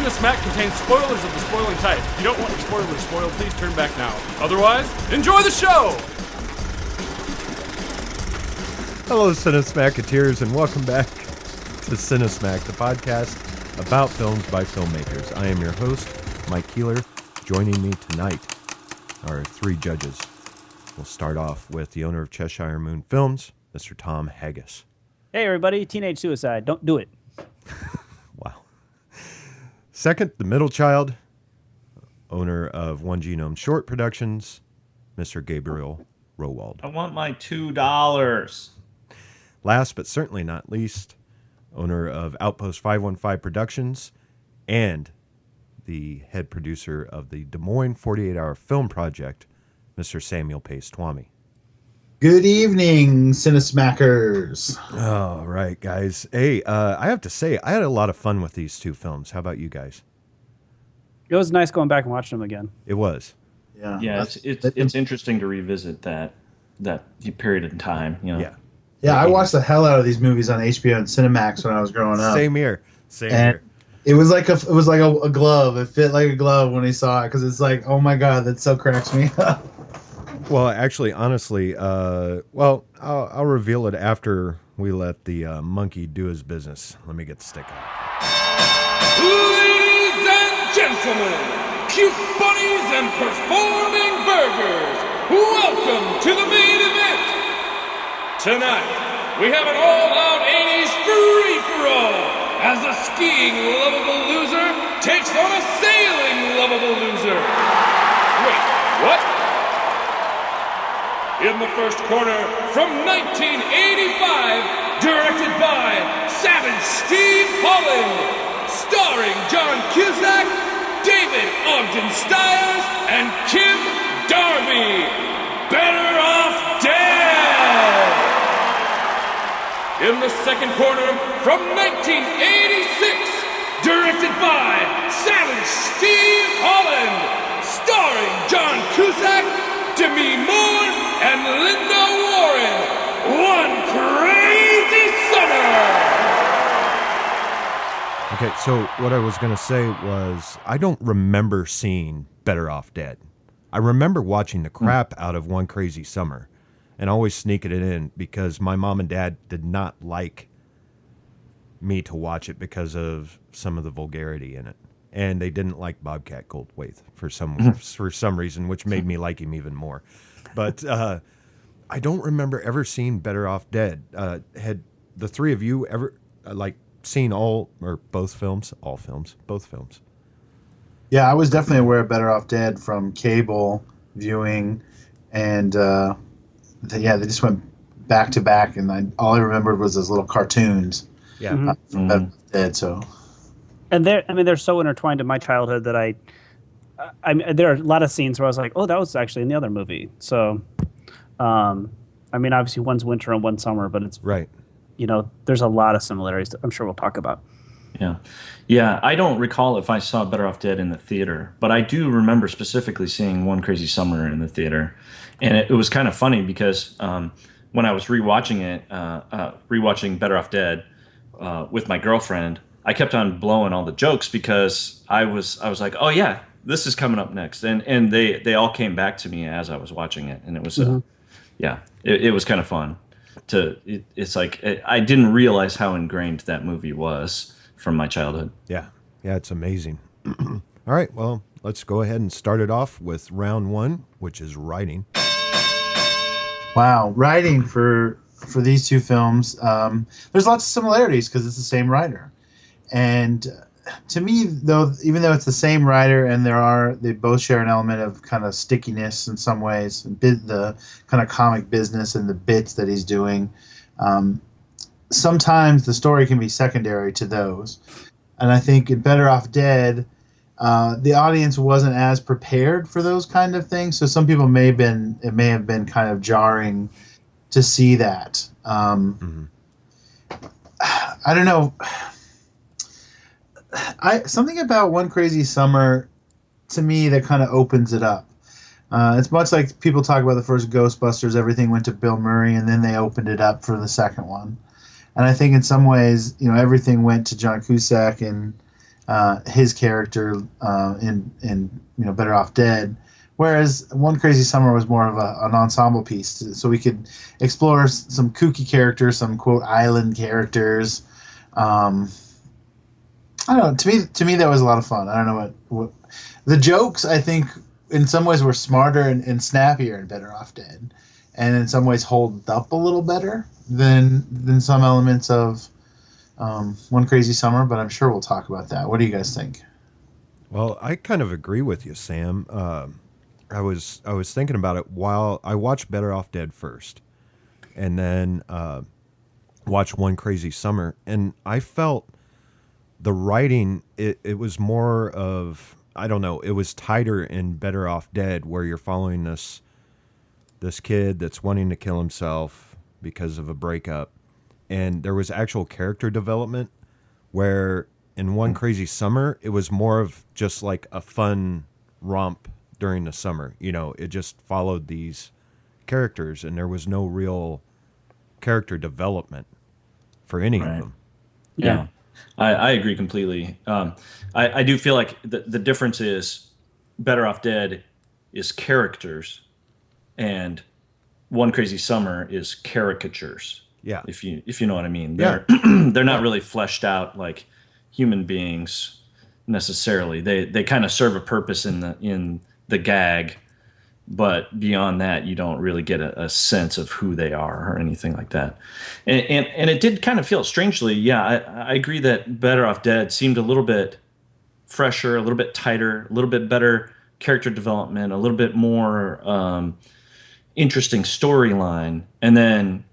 Cinesmack contains spoilers of the spoiling type. If you don't want your spoilers spoiled, please turn back now. Otherwise, enjoy the show! Hello, Cinesmacketeers, and welcome back to Cinesmack, the podcast about films by filmmakers. I am your host, Mike Keeler. Joining me tonight are three judges. We'll start off with the owner of Cheshire Moon Films, Mr. Tom Haggis. Hey, everybody, teenage suicide. Don't do it. Wow. Second, the middle child, owner of One Genome Short Productions, Mr. Gabriel Rowald. I want my $2. Last but certainly not least, owner of Outpost 515 Productions and the head producer of the Des Moines 48-Hour Film Project, Mr. Samuel Pace-Twomey. Good evening, Cinesmackers. All right, guys. Hey, I have to say, I had a lot of fun with these two films. How about you guys? It was nice going back and watching them again. It was. Yeah, it's interesting to revisit that period in time. You know? Yeah, I watched the hell out of these movies on HBO and Cinemax when I was growing up. Same here. It was like a glove. It fit like a glove when he saw it because it's like, oh my god, that so cracks me up. Well, actually, honestly, I'll reveal it after we let the monkey do his business. Let me get the stick out. Ladies and gentlemen, cute bunnies and performing burgers, welcome to the main event. Tonight, we have an all-out 80s free-for-all as a skiing lovable loser takes on a sailing lovable loser. Wait, what? In the first corner, from 1985, directed by Savage Steve Holland, starring John Cusack, David Ogden Stiers, and Kim Darby. Better Off Dead! In the second corner, from 1986, directed by Savage Steve Holland, starring John Cusack, Demi Moore, and Linda Warren. One Crazy Summer! Okay, so what I was going to say was I don't remember seeing Better Off Dead. I remember watching the crap out of One Crazy Summer and always sneaking it in because my mom and dad did not like me to watch it because of some of the vulgarity in it. And they didn't like Bobcat Goldthwait for some reason, which made me like him even more. But I don't remember ever seeing Better Off Dead. Had the three of you ever seen all or both films? All films, both films. Yeah, I was definitely aware of Better Off Dead from cable viewing, and they just went back to back, and all I remembered was those little cartoons. Yeah, from Better Off Dead. So. And they're so intertwined in my childhood that I there are a lot of scenes where I was like, oh, that was actually in the other movie. So, obviously one's winter and one's summer, but it's right. There's a lot of similarities that I'm sure we'll talk about. Yeah. I don't recall if I saw Better Off Dead in the theater, but I do remember specifically seeing One Crazy Summer in the theater, and it was kind of funny because when I was rewatching Better Off Dead with my girlfriend, I kept on blowing all the jokes because I was like, oh yeah, this is coming up next, and they all came back to me as I was watching it, and it was it was kind of fun. It's like I didn't realize how ingrained that movie was from my childhood. Yeah, it's amazing. All right, well, let's go ahead and start it off with round one, which is writing. Wow, writing for these two films, there's lots of similarities because it's the same writer. And to me, though, even though it's the same writer and they both share an element of kind of stickiness in some ways, the kind of comic business and the bits that he's doing, sometimes the story can be secondary to those. And I think in Better Off Dead, the audience wasn't as prepared for those kind of things. So some people may have been kind of jarring to see that. I don't know. Something about One Crazy Summer, to me, that kind of opens it up. It's much like people talk about the first Ghostbusters, everything went to Bill Murray, and then they opened it up for the second one. And I think in some ways, everything went to John Cusack and his character in Better Off Dead. Whereas One Crazy Summer was more of an ensemble piece, so we could explore some kooky characters, some quote island characters. I don't know. To me, that was a lot of fun. I don't know what the jokes. I think in some ways were smarter and snappier and Better Off Dead, and in some ways hold up a little better than some elements of One Crazy Summer. But I'm sure we'll talk about that. What do you guys think? Well, I kind of agree with you, Sam. I was thinking about it while I watched Better Off Dead first, and then watched One Crazy Summer, and I felt the writing. It was more of, I don't know. It was tighter in Better Off Dead, where you're following this kid that's wanting to kill himself because of a breakup, and there was actual character development. Where in One Crazy Summer, it was more of just like a fun romp during the summer. It just followed these characters, and there was no real character development for any of them. Yeah. I agree completely. I do feel like the difference is Better Off Dead is characters, and One Crazy Summer is caricatures. Yeah. If you know what I mean. Yeah. They're not really fleshed out like human beings necessarily. They kind of serve a purpose in the gag, but beyond that, you don't really get a sense of who they are or anything like that. And it did kind of feel strangely, I agree that Better Off Dead seemed a little bit fresher, a little bit tighter, a little bit better character development, a little bit more interesting storyline. And then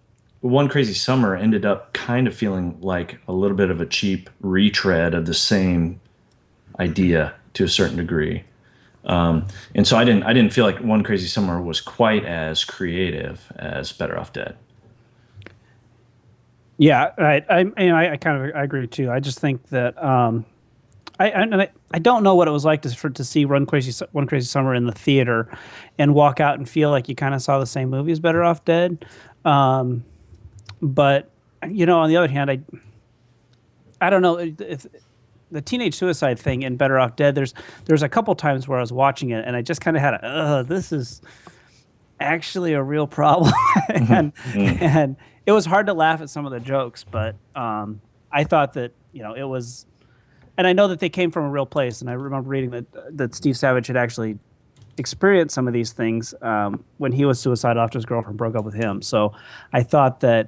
One Crazy Summer ended up kind of feeling like a little bit of a cheap retread of the same idea to a certain degree. And so I didn't feel like One Crazy Summer was quite as creative as Better Off Dead. Yeah, right. I kind of agree too. I just think that I don't know what it was like to see One Crazy Summer in the theater and walk out and feel like you kind of saw the same movie as Better Off Dead. But on the other hand, I don't know. The teenage suicide thing in Better Off Dead, there's a couple times where I was watching it and I just kind of had this is actually a real problem. and it was hard to laugh at some of the jokes, but I thought that, it was, and I know that they came from a real place, and I remember reading that Steve Savage had actually experienced some of these things when he was suicidal after his girlfriend broke up with him. So I thought that,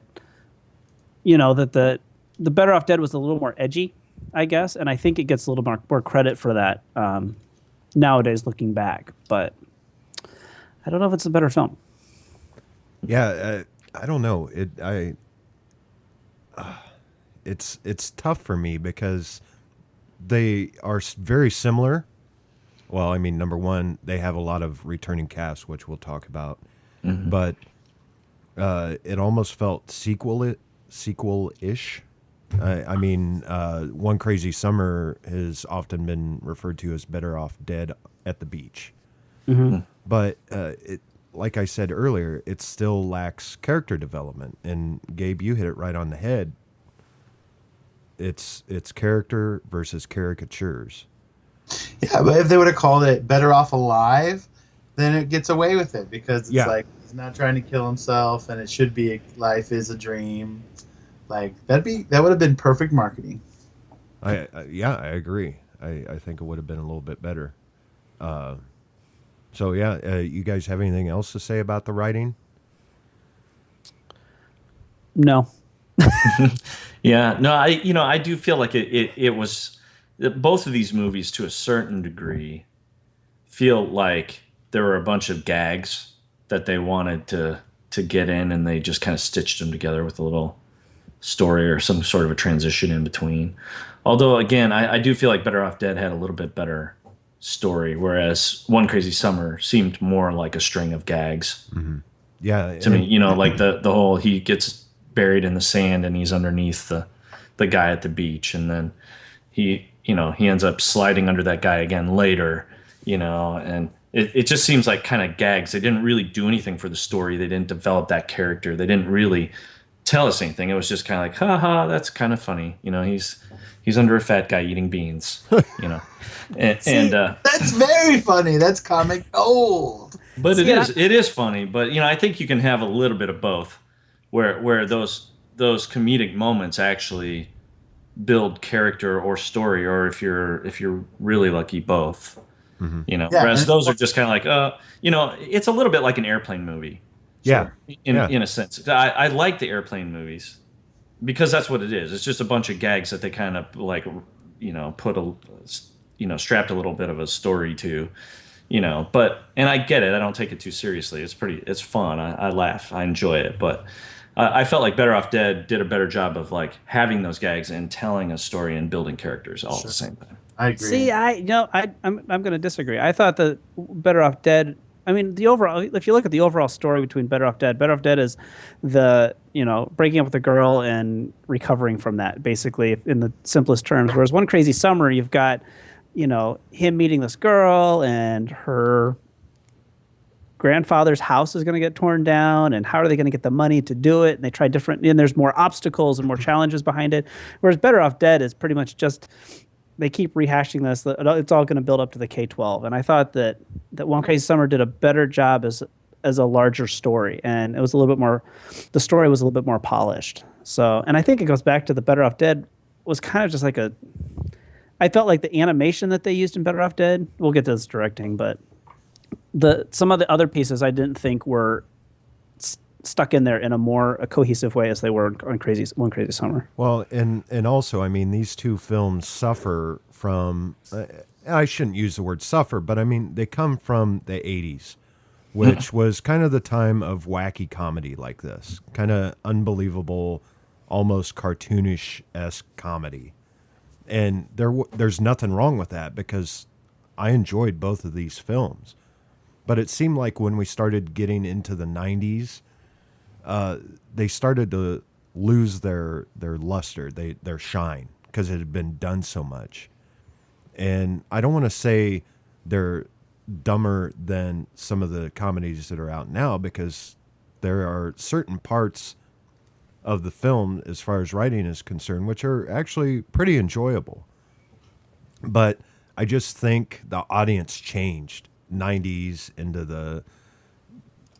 that the Better Off Dead was a little more edgy, I guess, and I think it gets a little more credit for that nowadays looking back. But I don't know if it's a better film. Yeah, I don't know. It's tough for me because they are very similar. Well, I mean, number one, they have a lot of returning cast, which we'll talk about. Mm-hmm. But it almost felt sequel-ish. I mean, One Crazy Summer has often been referred to as Better Off Dead at the Beach. Mm-hmm. But like I said earlier, it still lacks character development. And Gabe, you hit it right on the head. It's character versus caricatures. Yeah, but if they would have called it Better Off Alive, then it gets away with it because it's like he's not trying to kill himself, and it should be life is a dream. Like that would have been perfect marketing. I agree. I think it would have been a little bit better. So you guys have anything else to say about the writing? No. Yeah, no, I do feel like it was, both of these movies to a certain degree feel like there were a bunch of gags that they wanted to get in, and they just kind of stitched them together with a little story or some sort of a transition in between. Although, again, I do feel like Better Off Dead had a little bit better story, whereas One Crazy Summer seemed more like a string of gags. Mm-hmm. Yeah. To me, like the whole, he gets buried in the sand and he's underneath the guy at the beach, and then he ends up sliding under that guy again later, and it just seems like kind of gags. They didn't really do anything for the story. They didn't develop that character. They didn't really tell us anything. It was just kind of like, haha, that's kind of funny. You know, he's under a fat guy eating beans. You know, and That's very funny. That's comic gold. but See, it is funny. But you know, I think you can have a little bit of both, where those comedic moments actually build character or story, or if you're really lucky, both. You know, Yeah, whereas and- those are just kind of like, you know, it's a little bit like an airplane movie. Yeah. In Yeah. in a sense, I like the airplane movies because that's what it is. It's just a bunch of gags that they kind of like, you know, strapped a little bit of a story to, you know. But and I get it. I don't take it too seriously. It's fun. I laugh. I enjoy it. But I felt like Better Off Dead did a better job of like having those gags and telling a story and building characters all at the same time. I agree. See, I'm going to disagree. I thought that Better Off Dead. I mean, the overall. If you look at the overall story between Better Off Dead is the breaking up with a girl and recovering from that, basically, in the simplest terms. Whereas One Crazy Summer, you've got him meeting this girl and her grandfather's house is going to get torn down, and how are they going to get the money to do it? And they try different, and there's more obstacles and more challenges behind it. Whereas Better Off Dead is pretty much just. They keep rehashing this. It's all going to build up to the K-12, and I thought that One Crazy Summer did a better job as a larger story, and it was a little bit more. The story was a little bit more polished. So, and I think it goes back to the Better Off Dead was kind of just like a. I felt like the animation that they used in Better Off Dead. We'll get to this directing, but some of the other pieces I didn't think were stuck in there in a cohesive way as they were on One Crazy Summer. Well, and also, I mean, these two films suffer from, I shouldn't use the word suffer, but I mean, they come from the 80s, which was kind of the time of wacky comedy like this, kind of unbelievable, almost cartoonish-esque comedy. And there's nothing wrong with that because I enjoyed both of these films. But it seemed like when we started getting into the 90s, they started to lose their luster, their shine, because it had been done so much. And I don't want to say they're dumber than some of the comedies that are out now, because there are certain parts of the film, as far as writing is concerned, which are actually pretty enjoyable. But I just think the audience changed 90s into the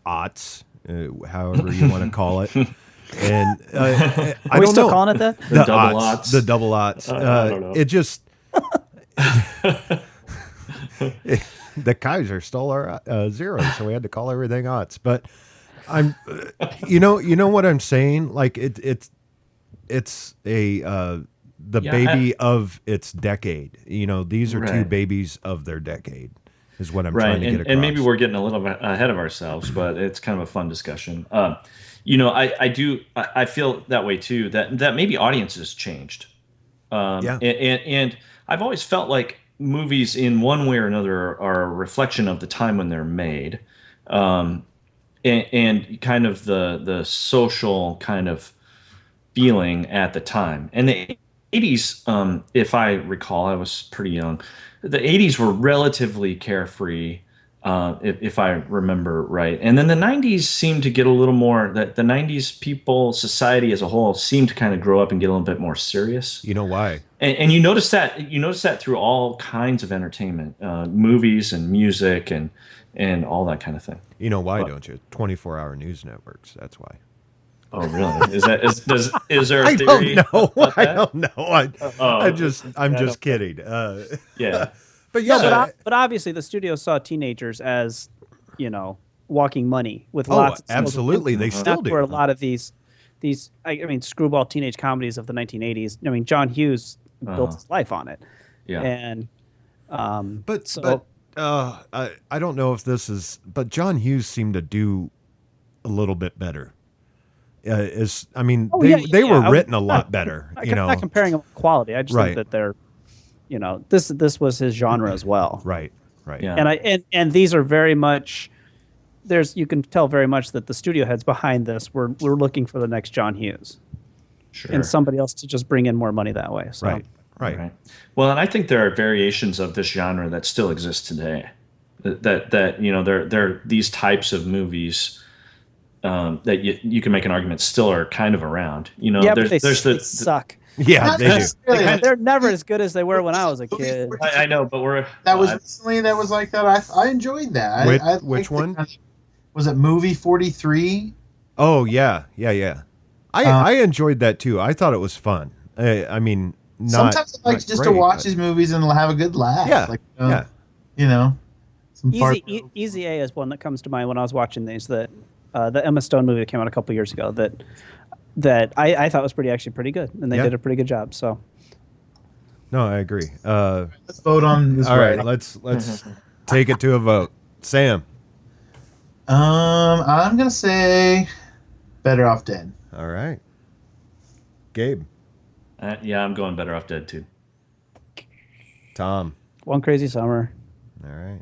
aughts, however you want to call it. And Are we still calling it that? The double aughts. aughts. The double aughts. I don't know. It just the Kaiser stole our zeros, so we had to call everything aughts. But I'm, you know what I'm saying? Like it's a the baby of its decade. You know, these are two Right. babies of their decade. Is what I'm Right, trying to get across. and maybe we're getting a little bit ahead of ourselves, but it's kind of a fun discussion. You know, I feel that way too. That maybe audiences changed. Yeah. And I've always felt like movies, in one way or another, are a reflection of the time when they're made, and kind of the social kind of feeling at the time. And the 80s, if I recall, I was pretty young. The 80s were relatively carefree, if I remember right. And then the 90s seemed to get a little more, that the 90s people, society as a whole, seemed to kind of grow up and get a little bit more serious. You know why? And you notice that through all kinds of entertainment, movies and music and all that kind of thing. You know why, don't you? 24-hour news networks. That's why. Oh, really? Is there a I theory? don't know. about I that? don't know. I'm just kidding. Yeah. But yeah, No, but obviously the studio saw teenagers as, walking money with lots. absolutely, they still That's do. where a lot of these, I mean, screwball teenage comedies of the 1980s. I mean, John Hughes built his life on it. Yeah. And But I don't know if this is, but John Hughes seemed to do a little bit better. They were written a lot better. I'm not comparing them with quality. I just Right. think that they're, this was his genre as well. Right. Yeah. And these are very much. You can tell very much that the studio heads behind this we're looking for the next John Hughes, Sure. and somebody else to just bring in more money that way. So. Right. Well, and I think there are variations of this genre that still exist today. That there are these types of movies that you can make an argument still are kind of around. You know, Yeah, but there's they the suck. Yeah, Not they do. necessarily. They're never as good as they were when I was a kid. I know, but That was recently. That was like that. I enjoyed that. Which one? Was it movie 43? Oh yeah. I enjoyed that too. I thought it was fun. I mean, Sometimes I like not just great, to watch but- these movies and have a good laugh. Yeah, Like, yeah. You know, some parts. Easy A is one that comes to mind when I was watching these. That the Emma Stone movie that came out a couple years ago. That I thought was pretty good, and they Yeah. did a pretty good job. So No, I agree. Let's vote on this. All right, writing. let's take it to a vote. Sam. I'm gonna say Better Off Dead. All right. Gabe. yeah, I'm going Better Off Dead too. Tom. One Crazy Summer. All right.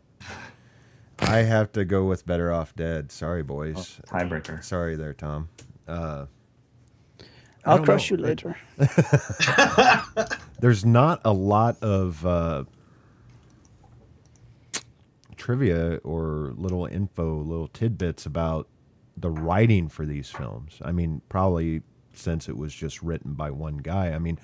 I have to go with Better Off Dead. Sorry, boys. Tiebreaker. Sorry there, Tom. I'll don't crush know. you later. There's not a lot of trivia or little info, little tidbits about the writing for these films. I mean, probably since it was just written by one guy. I mean,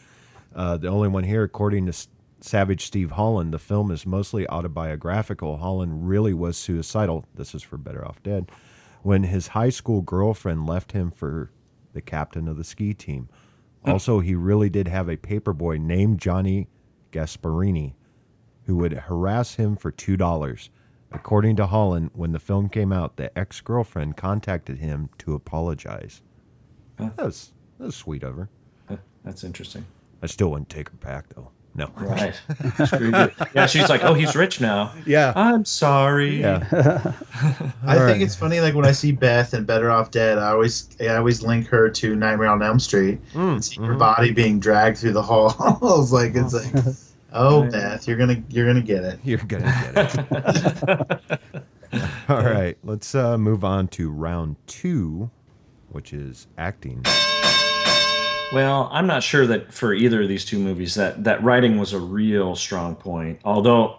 the only one here, according to Savage Steve Holland, the film is mostly autobiographical. Holland really was suicidal. This is for Better Off Dead. When his high school girlfriend left him for the captain of the ski team. Also, he really did have a paperboy named Johnny Gasparini who would harass him for $2. According to Holland, when the film came out, the ex-girlfriend contacted him to apologize. That was sweet of her. That's interesting. I still wouldn't take her back, though. No. Right. Yeah, she's like, oh, he's rich now. Yeah. I'm sorry. Yeah. I All think right. it's funny. Like when I see Beth and Better Off Dead, I always link her to Nightmare on Elm Street and see her body being dragged through the halls. it's like, oh, Right. Beth, you're gonna get it. You're going to get it. All right. Let's move on to round 2, which is acting. Well, I'm not sure that for either of these two movies that writing was a real strong point. Although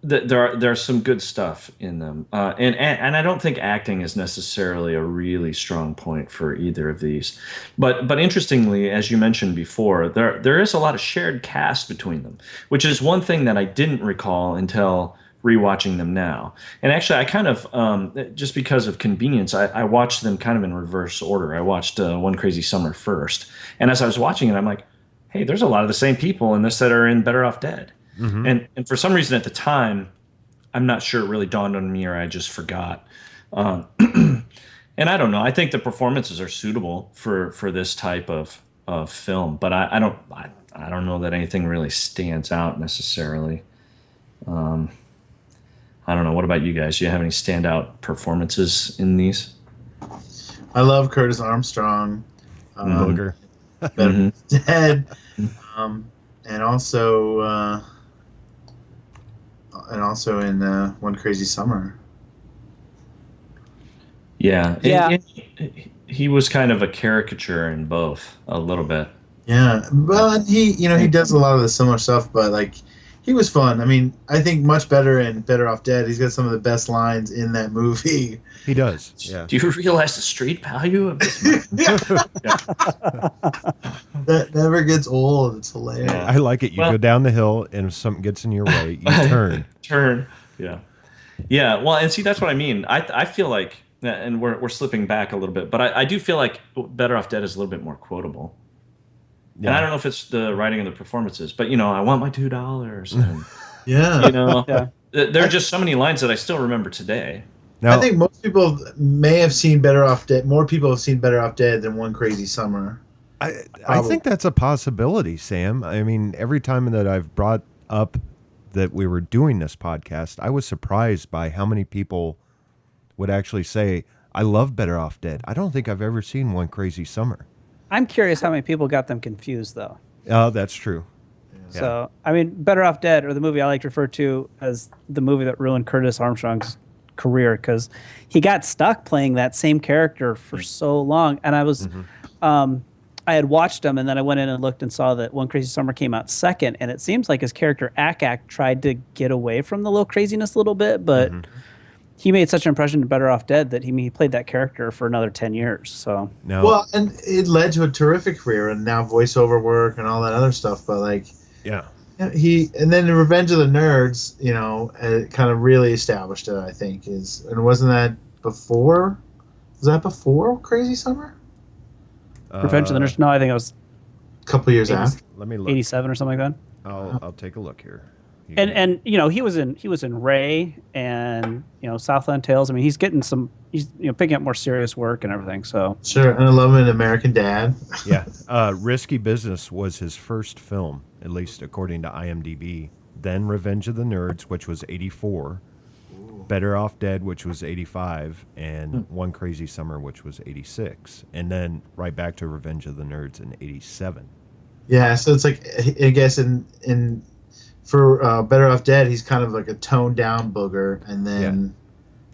there's some good stuff in them, and I don't think acting is necessarily a really strong point for either of these. But interestingly, as you mentioned before, there is a lot of shared cast between them, which is one thing that I didn't recall until rewatching them now. And actually, I kind of just because of convenience, I watched them kind of in reverse order. I watched One Crazy Summer first, and as I was watching it, I'm like, hey, there's a lot of the same people in this that are in Better Off Dead. And for some reason at the time, I'm not sure it really dawned on me, or I just forgot. And I don't know. I think the performances are suitable for this type of film, but I don't know that anything really stands out necessarily. I don't know. What about you guys? Do you have any standout performances in these? I love Curtis Armstrong. Booger. Better Off Dead, and also in One Crazy Summer. Yeah. Yeah. He was kind of a caricature in both a little bit. Yeah, well, he does a lot of the similar stuff, but like he was fun. I mean, I think much better in Better Off Dead. He's got some of the best lines in that movie. He does. Yeah. Do you realize the street value of this movie? That never gets old. It's hilarious. Yeah. I like it. You Well- go down the hill, and if something gets in your way, you turn. Turn. Yeah. Yeah. Well, and see, that's what I mean. I feel like, and we're slipping back a little bit, but I do feel like Better Off Dead is a little bit more quotable. Yeah. And I don't know if it's the writing of the performances, but I want my $2. And, Yeah. Yeah. there are just so many lines that I still remember today. Now, I think most people may have seen Better Off Dead. More people have seen Better Off Dead than One Crazy Summer. I think that's a possibility, Sam. I mean, every time that I've brought up that we were doing this podcast, I was surprised by how many people would actually say, I love Better Off Dead. I don't think I've ever seen One Crazy Summer. I'm curious how many people got them confused, though. Oh, that's true. Yeah. So, I mean, Better Off Dead, or the movie I like to refer to as the movie that ruined Curtis Armstrong's career, because he got stuck playing that same character for so long. And I was, I had watched him, and then I went in and looked and saw that One Crazy Summer came out second, and it seems like his character Ak tried to get away from the little craziness a little bit, but he made such an impression in Better Off Dead that he played that character for another 10 years. So Now, Well, and it led to a terrific career and now voiceover work and all that other stuff. But like, yeah. and then the Revenge of the Nerds, it kind of really established it. I think wasn't that before? Was that before Crazy Summer? Revenge of the Nerds. No, I think it was A couple years after. Let me look. 87 or something like that. I'll take a look here. And he was in Ray and Southland Tales. I mean, he's picking up more serious work and everything. So Sure, and I love him in American Dad. Yeah. Risky Business was his first film, at least according to IMDb. Then Revenge of the Nerds, which was 84. Better Off Dead, which was 85. And One Crazy Summer, which was 86. And then right back to Revenge of the Nerds in 87. Yeah, so it's like, I guess for Better Off Dead, he's kind of like a toned down booger, and then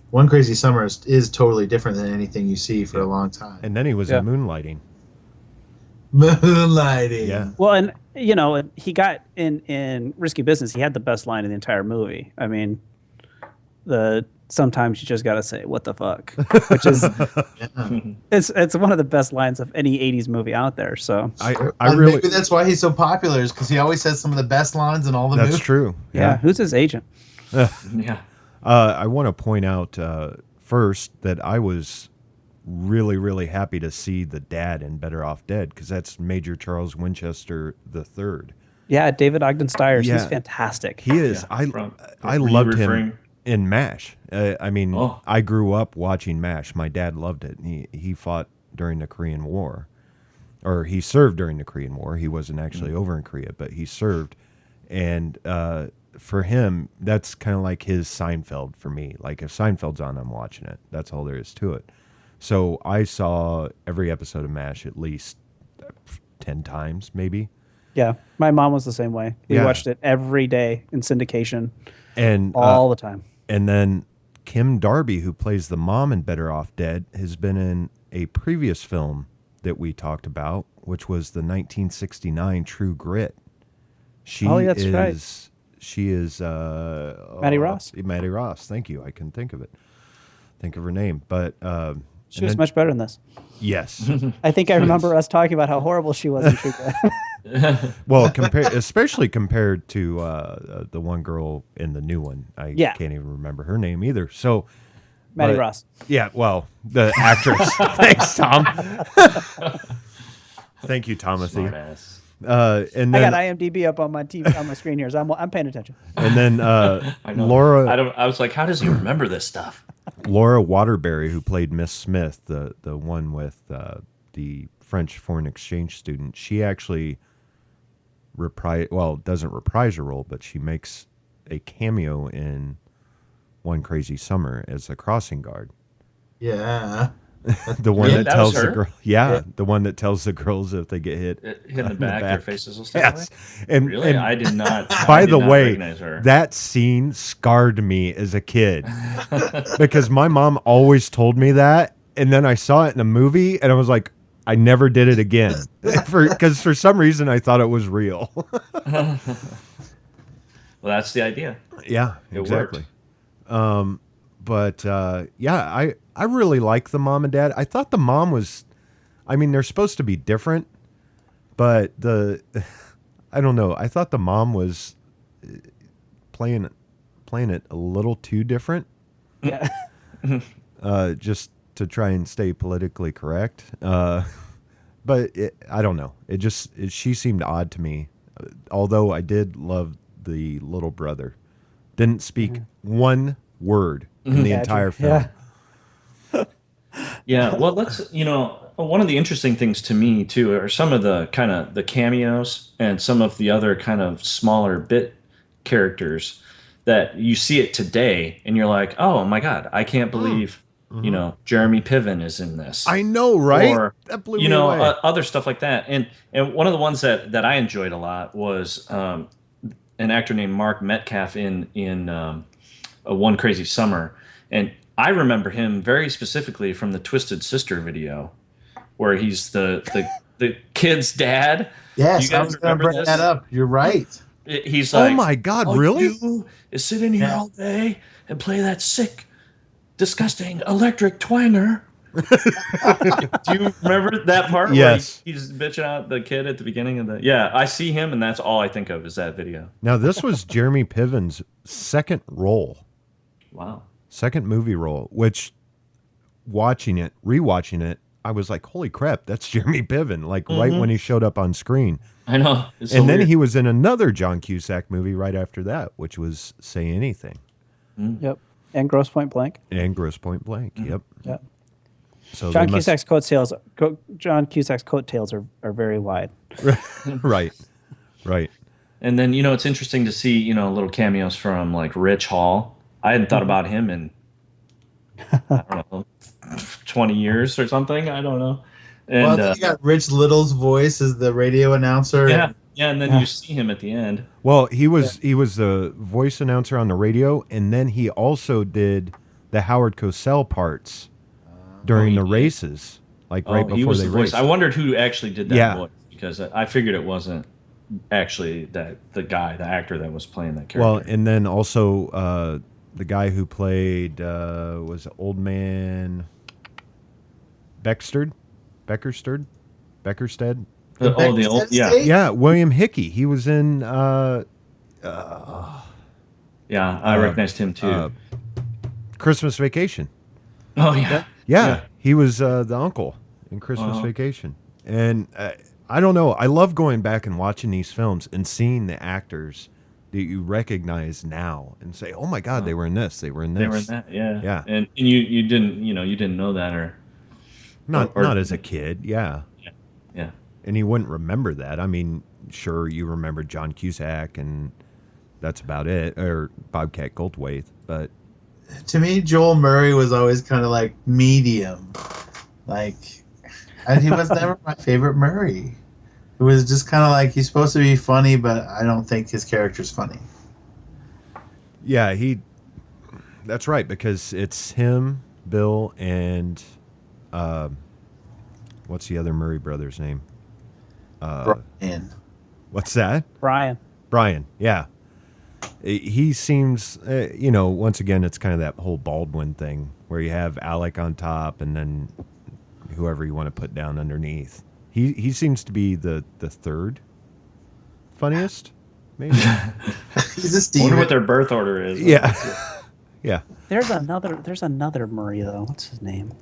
One Crazy Summer is totally different than anything you see for a long time. And then he was in Moonlighting. Moonlighting. Yeah. well, and he got in Risky Business. He had the best line in the entire movie. I mean, sometimes you just got to say what the fuck, which is it's one of the best lines of any 80s movie out there. So I really maybe that's why he's so popular, is because he always says some of the best lines in all the movies. That's true. yeah, who's his agent? Yeah. I want to point out first that I was really, really happy to see the dad in Better Off Dead, because that's Major Charles Winchester III. Yeah, David Ogden Stiers. Yeah. He's fantastic. He is. Yeah. I Were you loved referring- him in MASH. I mean, Oh. I grew up watching MASH. My dad loved it. He fought during the Korean War, or he served during the Korean War. He wasn't actually over in Korea, but he served. And for him, that's kind of like his Seinfeld for me. Like, if Seinfeld's on, I'm watching it. That's all there is to it. So I saw every episode of MASH at least 10 times, maybe. Yeah, my mom was the same way. We Yeah. watched it every day in syndication, And all the time. And then Kim Darby, who plays the mom in Better Off Dead, has been in a previous film that we talked about, which was the 1969 True Grit. She that's is, right. She is Maddie Ross. Maddie Ross. Thank you. I can think of it. Think of her name, but She was much better in this. yes. I think I remember us talking about how horrible she was in True Grit. Well, especially compared to the one girl in the new one. I can't even remember her name either. So, Maddie Ross. Yeah, well, the actress. Thanks, Tom. Thank you, Timothy. Smartass. And I then got IMDb up on my TV on my screen here, so I'm paying attention. and then I know. Laura I was like, how does he remember this stuff? Laura Waterbury, who played Miss Smith, the one with the French foreign exchange student. She actually doesn't reprise her role, but she makes a cameo in One Crazy Summer as a crossing guard. Yeah. The one Really? that That tells was the her? girl, the one that tells the girls if they get hit Hit in the back, their faces will stay Yes, away? and Really? and I did not. by I did the not way, recognize her. that scene scarred me as a kid because my mom always told me that, and then I saw it in a movie, and I was like, I never did it again because for some reason I thought it was real. Well, that's the idea. Yeah, It exactly. worked. But I really like the mom and dad. I thought the mom was, I mean, they're supposed to be different, but I don't know. I thought the mom was playing it a little too different. Yeah. Just to try and stay politically correct. But I don't know. She seemed odd to me. Although I did love the little brother. Didn't speak one word in the entire film. Yeah. Yeah, well, one of the interesting things to me too are some of the kind of the cameos and some of the other kind of smaller bit characters that you see it today and you're like, oh my God, I can't believe, Jeremy Piven is in this. I know, right? Or, that blew me away. other stuff like that. And one of the ones that I enjoyed a lot was an actor named Mark Metcalf in a One Crazy Summer. And I remember him very specifically from the Twisted Sister video where he's the kid's dad. Yes, You guys I was going to remember bring this? that up. You're right. He's Oh like, my God, all really? you do is sit in here Yeah. all day and play that sick disgusting electric twanger. Do you remember that part? Yes. Where he's bitching out the kid at the beginning of the. Yeah, I see him, and that's all I think of is that video. Now, this was Jeremy Piven's second role. Wow. Second movie role, which rewatching it, I was like, holy crap, that's Jeremy Piven, like right when he showed up on screen. I know. It's so And then weird. he was in another John Cusack movie right after that, which was Say Anything. Yep. And Grosse Point Blank. And Grosse Point Blank. Yep. Yep. So John they must- Cusack's coattails are very wide. Right. Right. And then, it's interesting to see, little cameos from like Rich Hall. I hadn't thought about him in, I don't know, 20 years or something. I don't know. And Well, you got Rich Little's voice as the radio announcer. yeah. And then you see him at the end. Well, he was the voice announcer on the radio, and then he also did the Howard Cosell parts during the races, like right he before was they the voice. raced. I wondered who actually did that Yeah. voice, because I figured it wasn't actually the actor that was playing that character. Well, and then also the guy who played was Old Man Beckerstead. the old, yeah. Yeah, William Hickey. He was in Yeah, I recognized him too. Christmas Vacation. Oh yeah. Yeah, he was the uncle in Christmas Vacation. And I don't know. I love going back and watching these films and seeing the actors that you recognize now and say, "Oh my God, they were in this. They were in this." They were in that, yeah. Yeah. And you didn't know that, or Not as a kid, yeah. yeah. And you wouldn't remember that. I mean, sure, you remember John Cusack, and that's about it, or Bobcat Goldthwait. But To me, Joel Murray was always kind of like medium. Like, and he was never my favorite Murray. It was just kind of like he's supposed to be funny, but I don't think his character's funny. yeah, that's right, because it's him, Bill, and what's the other Murray brother's name? Brian. What's that? Brian. Brian, yeah. He seems, once again, it's kind of that whole Baldwin thing where you have Alec on top and then whoever you want to put down underneath. He seems to be the third funniest, maybe. He's a I Steven. wonder what their birth order is. Yeah. Yeah. There's another Murray though. What's his name?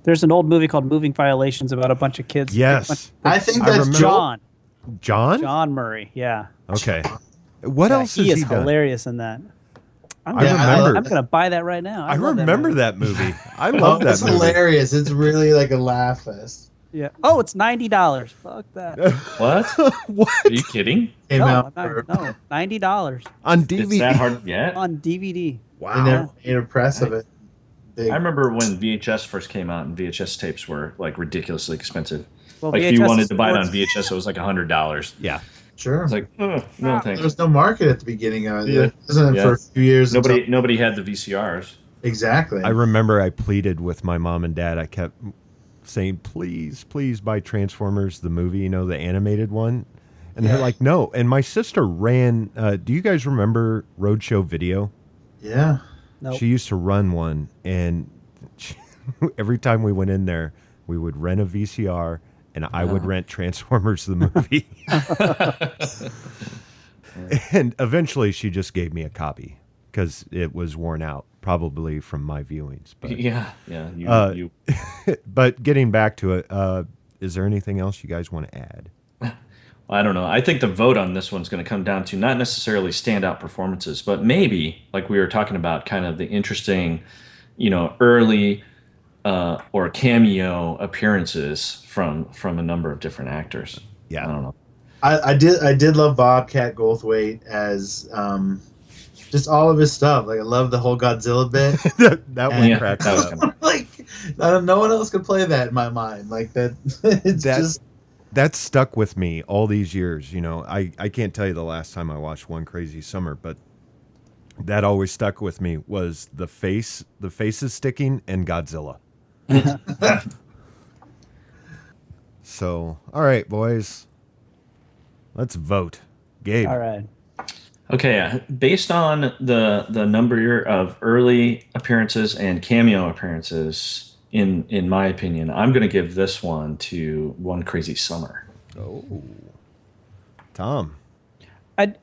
There's an old movie called Moving Violations about a bunch of kids. Yes. I think I that's remember- Joel. John? John Murray. Yeah. Okay. What Yeah, else he has is he done? hilarious in that. I'm I gonna, remember- I'm gonna buy that right now. I love remember that. movie. that movie. I love that It's movie. hilarious. It's really like a laugh fest. Yeah. Oh, it's $90. Fuck that. What? What? Are you kidding? Came No, out I'm for, not, no, $90 On It's that DVD. hard yet? on DVD. they Wow. never made a press of it. Big. I remember when VHS first came out, and VHS tapes were like ridiculously expensive. Well, Like if you VHS wanted is to buy it on sports. VHS, it was like $100. Yeah. Sure. It's like, no There thanks. was no market at the beginning of it. Yeah. It wasn't Yeah. for a few years. Nobody had the VCRs. Exactly. I remember I pleaded with my mom and dad. I kept saying, please, please buy Transformers, the movie, the animated one. And they're like, no. And my sister ran, do you guys remember Roadshow Video? Yeah. Nope. She used to run one. And every time we went in there, we would rent a VCR and I would rent Transformers, the movie. And eventually she just gave me a copy because it was worn out, probably from my viewings. But, Yeah. You but getting back to it, is there anything else you guys want to add? I don't know. I think the vote on this one's going to come down to not necessarily standout performances, but maybe, like we were talking about, kind of the interesting, early or cameo appearances from a number of different actors. Yeah. I don't know. I did love Bobcat Goldthwait as just all of his stuff. Like I love the whole Godzilla bit. that one Yeah, cracked that was up. kind of, Like no one else could play that in my mind. Like that. It's just That stuck with me all these years. I can't tell you the last time I watched One Crazy Summer, but that always stuck with me was the faces sticking and Godzilla. So, all right, boys. Let's vote. Gabe. All right. Okay, based on the number of early appearances and cameo appearances, in my opinion, I'm going to give this one to One Crazy Summer. Oh, Tom.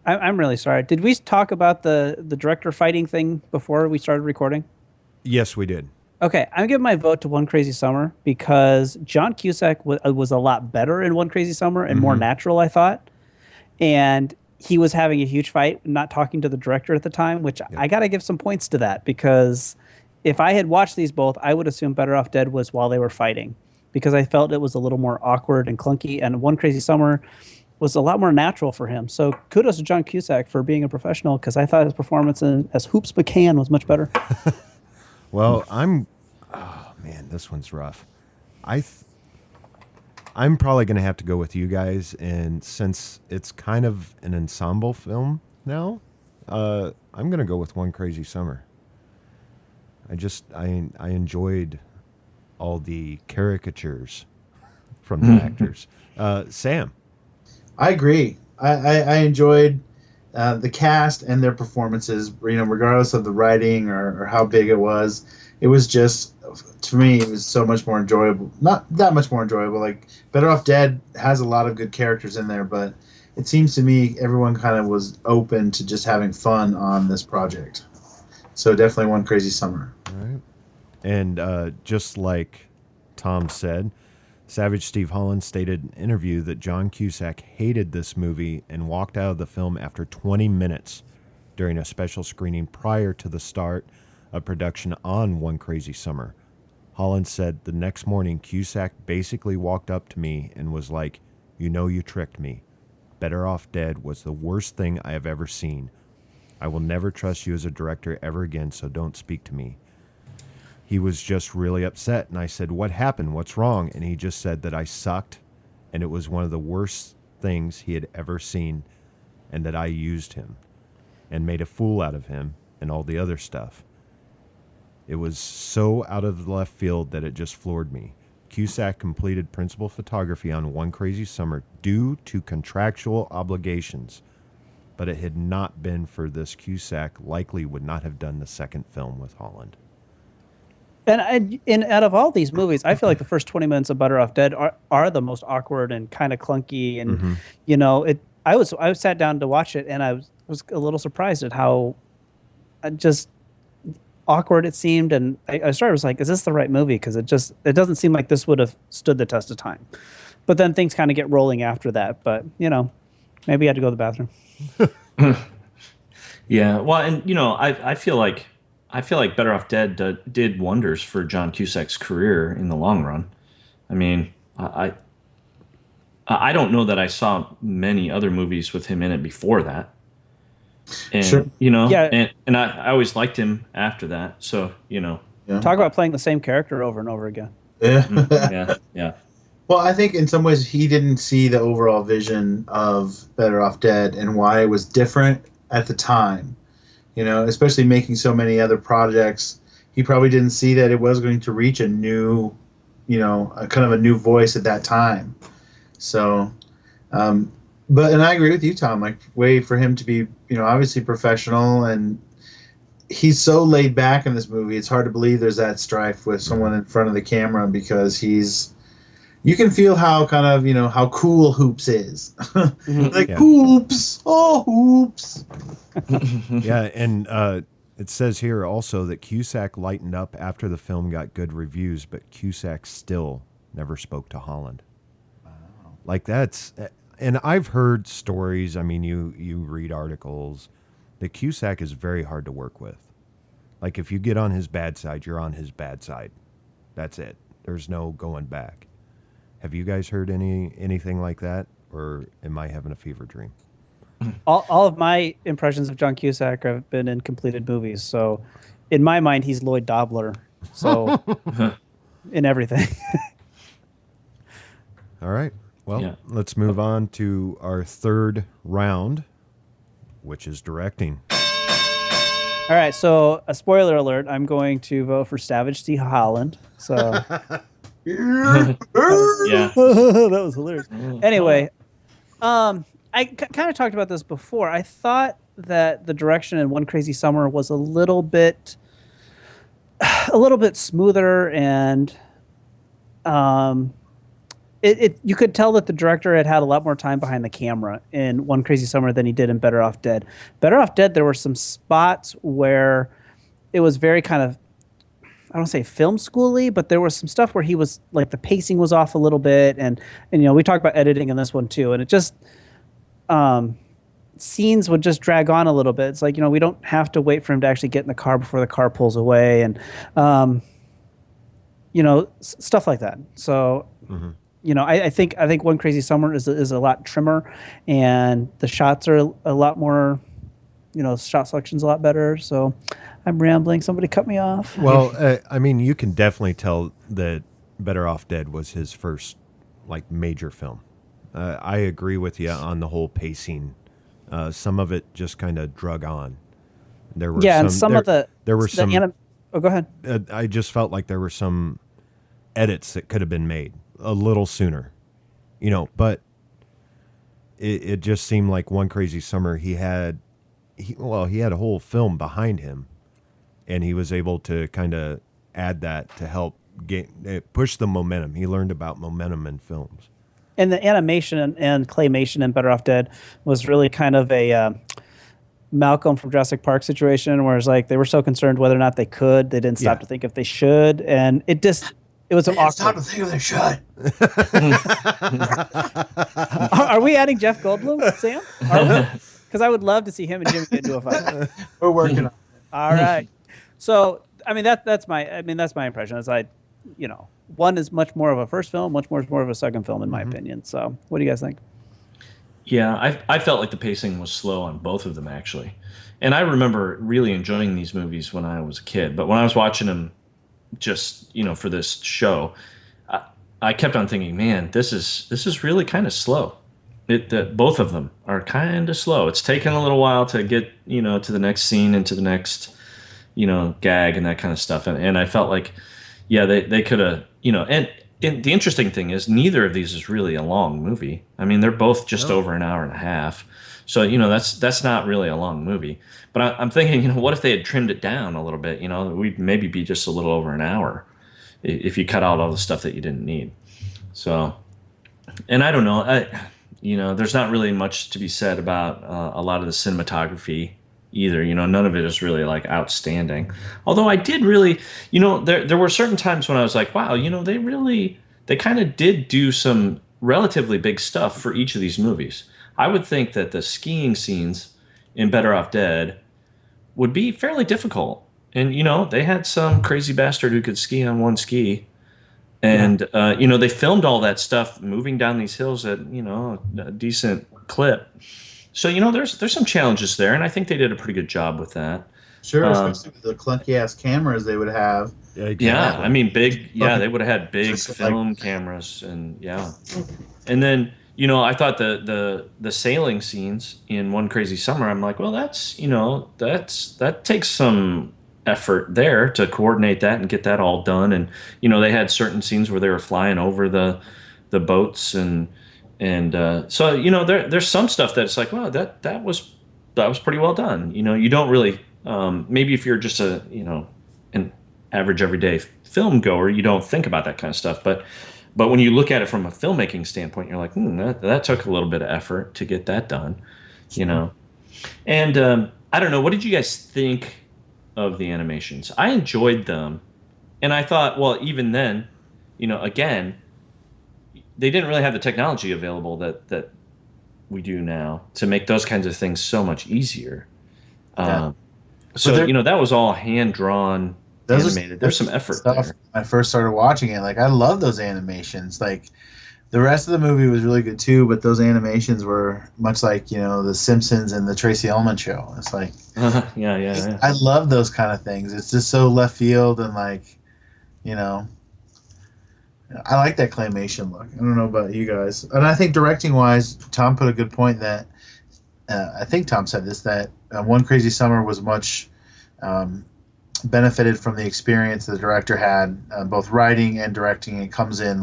I'm really sorry. Did we talk about the director fighting thing before we started recording? Yes, we did. Okay, I'm giving my vote to One Crazy Summer because John Cusack was a lot better in One Crazy Summer and more natural, I thought. And he was having a huge fight, not talking to the director at the time, which I got to give some points to that because if I had watched these both, I would assume Better Off Dead was while they were fighting because I felt it was a little more awkward and clunky. And One Crazy Summer was a lot more natural for him. So kudos to John Cusack for being a professional because I thought his performance as Hoops McCann was much better. Well, oh man, this one's rough. I'm probably going to have to go with you guys, and since it's kind of an ensemble film now, I'm going to go with One Crazy Summer. I enjoyed all the caricatures from the actors. Sam. I agree. I enjoyed the cast and their performances. Regardless of the writing or how big it was just, to me, it was so much more enjoyable. Not that much more enjoyable. Like Better Off Dead has a lot of good characters in there, but it seems to me everyone kind of was open to just having fun on this project. So definitely One Crazy Summer. All right. And just like Tom said, Savage Steve Holland stated in an interview that John Cusack hated this movie and walked out of the film after 20 minutes during a special screening prior to the start of production on One Crazy Summer. Holland said the next morning Cusack basically walked up to me and was like, "You know you tricked me. Better Off Dead was the worst thing I have ever seen. I will never trust you as a director ever again, so don't speak to me." He was just really upset, and I said, "What happened? What's wrong?" And he just said that I sucked, and it was one of the worst things he had ever seen, and that I used him and made a fool out of him and all the other stuff. It was so out of the left field that it just floored me. Cusack completed principal photography on One Crazy Summer due to contractual obligations, but it had not been for this, Cusack likely would not have done the second film with Holland. And out of all these movies, I feel like the first 20 minutes of Better Off Dead are the most awkward and kind of clunky. And I sat down to watch it, and I was a little surprised at how just awkward it seemed. And I started was like, is this the right movie? Because it doesn't seem like this would have stood the test of time. But then things kind of get rolling after that. But maybe I had to go to the bathroom. Yeah, well, and I feel like Better Off Dead did wonders for John Cusack's career in the long run. I mean, I don't know that I saw many other movies with him in it before that. And, Sure. and I always liked him after that. So, Yeah. Talk about playing the same character over and over again. Yeah. yeah. Well, I think in some ways he didn't see the overall vision of Better Off Dead and why it was different at the time. Especially making so many other projects, he probably didn't see that it was going to reach a new, a kind of a new voice at that time. So, and I agree with you, Tom. Like, way for him to be, obviously professional, and he's so laid back in this movie. It's hard to believe there's that strife with someone in front of the camera because you can feel how kind of, how cool Hoops is. Like, Hoops! Oh, Hoops! Yeah, and it says here also that Cusack lightened up after the film got good reviews, but Cusack still never spoke to Holland. Wow. Like, and I've heard stories, I mean, you read articles, that Cusack is very hard to work with. Like, if you get on his bad side, you're on his bad side. That's it. There's no going back. Have you guys heard anything like that, or am I having a fever dream? All of my impressions of John Cusack have been in completed movies. So, in my mind, he's Lloyd Dobler. So, in everything. All right. Well, let's move on to our third round, which is directing. All right. So, a spoiler alert: I'm going to vote for Savage Steve Holland. So. Yeah. That was hilarious. Anyway, I kind of talked about this before. I thought that the direction in One Crazy Summer was a little bit smoother, and you could tell that the director had a lot more time behind the camera in One Crazy Summer than he did in Better Off Dead. Better Off Dead, there were some spots where it was very kind of, I don't say film schooly, but there was some stuff where he was like, the pacing was off a little bit, and we talked about editing in this one too, and it just scenes would just drag on a little bit. It's like, we don't have to wait for him to actually get in the car before the car pulls away, and stuff like that. So. Mm-hmm. I think One Crazy Summer is a lot trimmer, and the shots are a lot more, shot selection's a lot better. So I'm rambling. Somebody cut me off. Well, I mean, you can definitely tell that Better Off Dead was his first major film. I agree with you on the whole pacing. Some of it just kind of drug on. There were and some of the some. Go ahead. I just felt like there were some edits that could have been made a little sooner, but it just seemed like One Crazy Summer, he had a whole film behind him, and he was able to kind of add that to help push the momentum. He learned about momentum in films. And the animation and claymation in Better Off Dead was really kind of a Malcolm from Jurassic Park situation, where it's like they were so concerned whether or not they didn't stop to think if they should, and it was an awkward. Stop to think if they should. Are we adding Jeff Goldblum, Sam? Because I would love to see him and Jimmy get into a fight. We're working on it. All right. So, I mean, that's my impression. It's like, one is much more of a first film, much more of a second film, in my opinion. So, what do you guys think? Yeah, I felt like the pacing was slow on both of them, actually. And I remember really enjoying these movies when I was a kid. But when I was watching them just, for this show, I kept on thinking, man, this is really kind of slow. Both of them are kind of slow. It's taken a little while to get, to the next scene and to the next, gag and that kind of stuff. And I felt like, yeah, they could have, and the interesting thing is neither of these is really a long movie. I mean, they're both just over an hour and a half. So, that's not really a long movie. But I'm thinking, what if they had trimmed it down a little bit? We'd maybe be just a little over an hour if you cut out all the stuff that you didn't need. So, and I don't know. There's not really much to be said about a lot of the cinematography either. None of it is really outstanding. Although I did really, there were certain times when I was like, wow, they kind of did do some relatively big stuff for each of these movies. I would think that the skiing scenes in Better Off Dead would be fairly difficult. And, they had some crazy bastard who could ski on one ski. And, they filmed all that stuff moving down these hills at, a decent clip. So, there's some challenges there. And I think they did a pretty good job with that. Sure, especially with the clunky-ass cameras they would have. Yeah, I mean, they would have had big film cameras. And, yeah. And then... I thought the sailing scenes in One Crazy Summer, I'm like, well, that takes some effort there to coordinate that and get that all done. And, they had certain scenes where they were flying over the boats and so, there's some stuff that's like, wow, that was pretty well done. You don't really, maybe if you're just an average everyday film goer, you don't think about that kind of stuff. But when you look at it from a filmmaking standpoint, you're like, that took a little bit of effort to get that done, And I don't know, what did you guys think of the animations? I enjoyed them, and I thought, well, even then, again, they didn't really have the technology available that we do now to make those kinds of things so much easier. Yeah. So that was all hand drawn. Animated. There's some effort there. When I first started watching it, I love those animations. The rest of the movie was really good too, but those animations were much like The Simpsons and the Tracy Ullman Show. It's like, yeah. I love those kind of things. It's just so left field and I like that claymation look. I don't know about you guys, and I think directing wise, Tom put a good point that I think Tom said this, that One Crazy Summer was much. Benefited from the experience the director had, both writing and directing. It comes in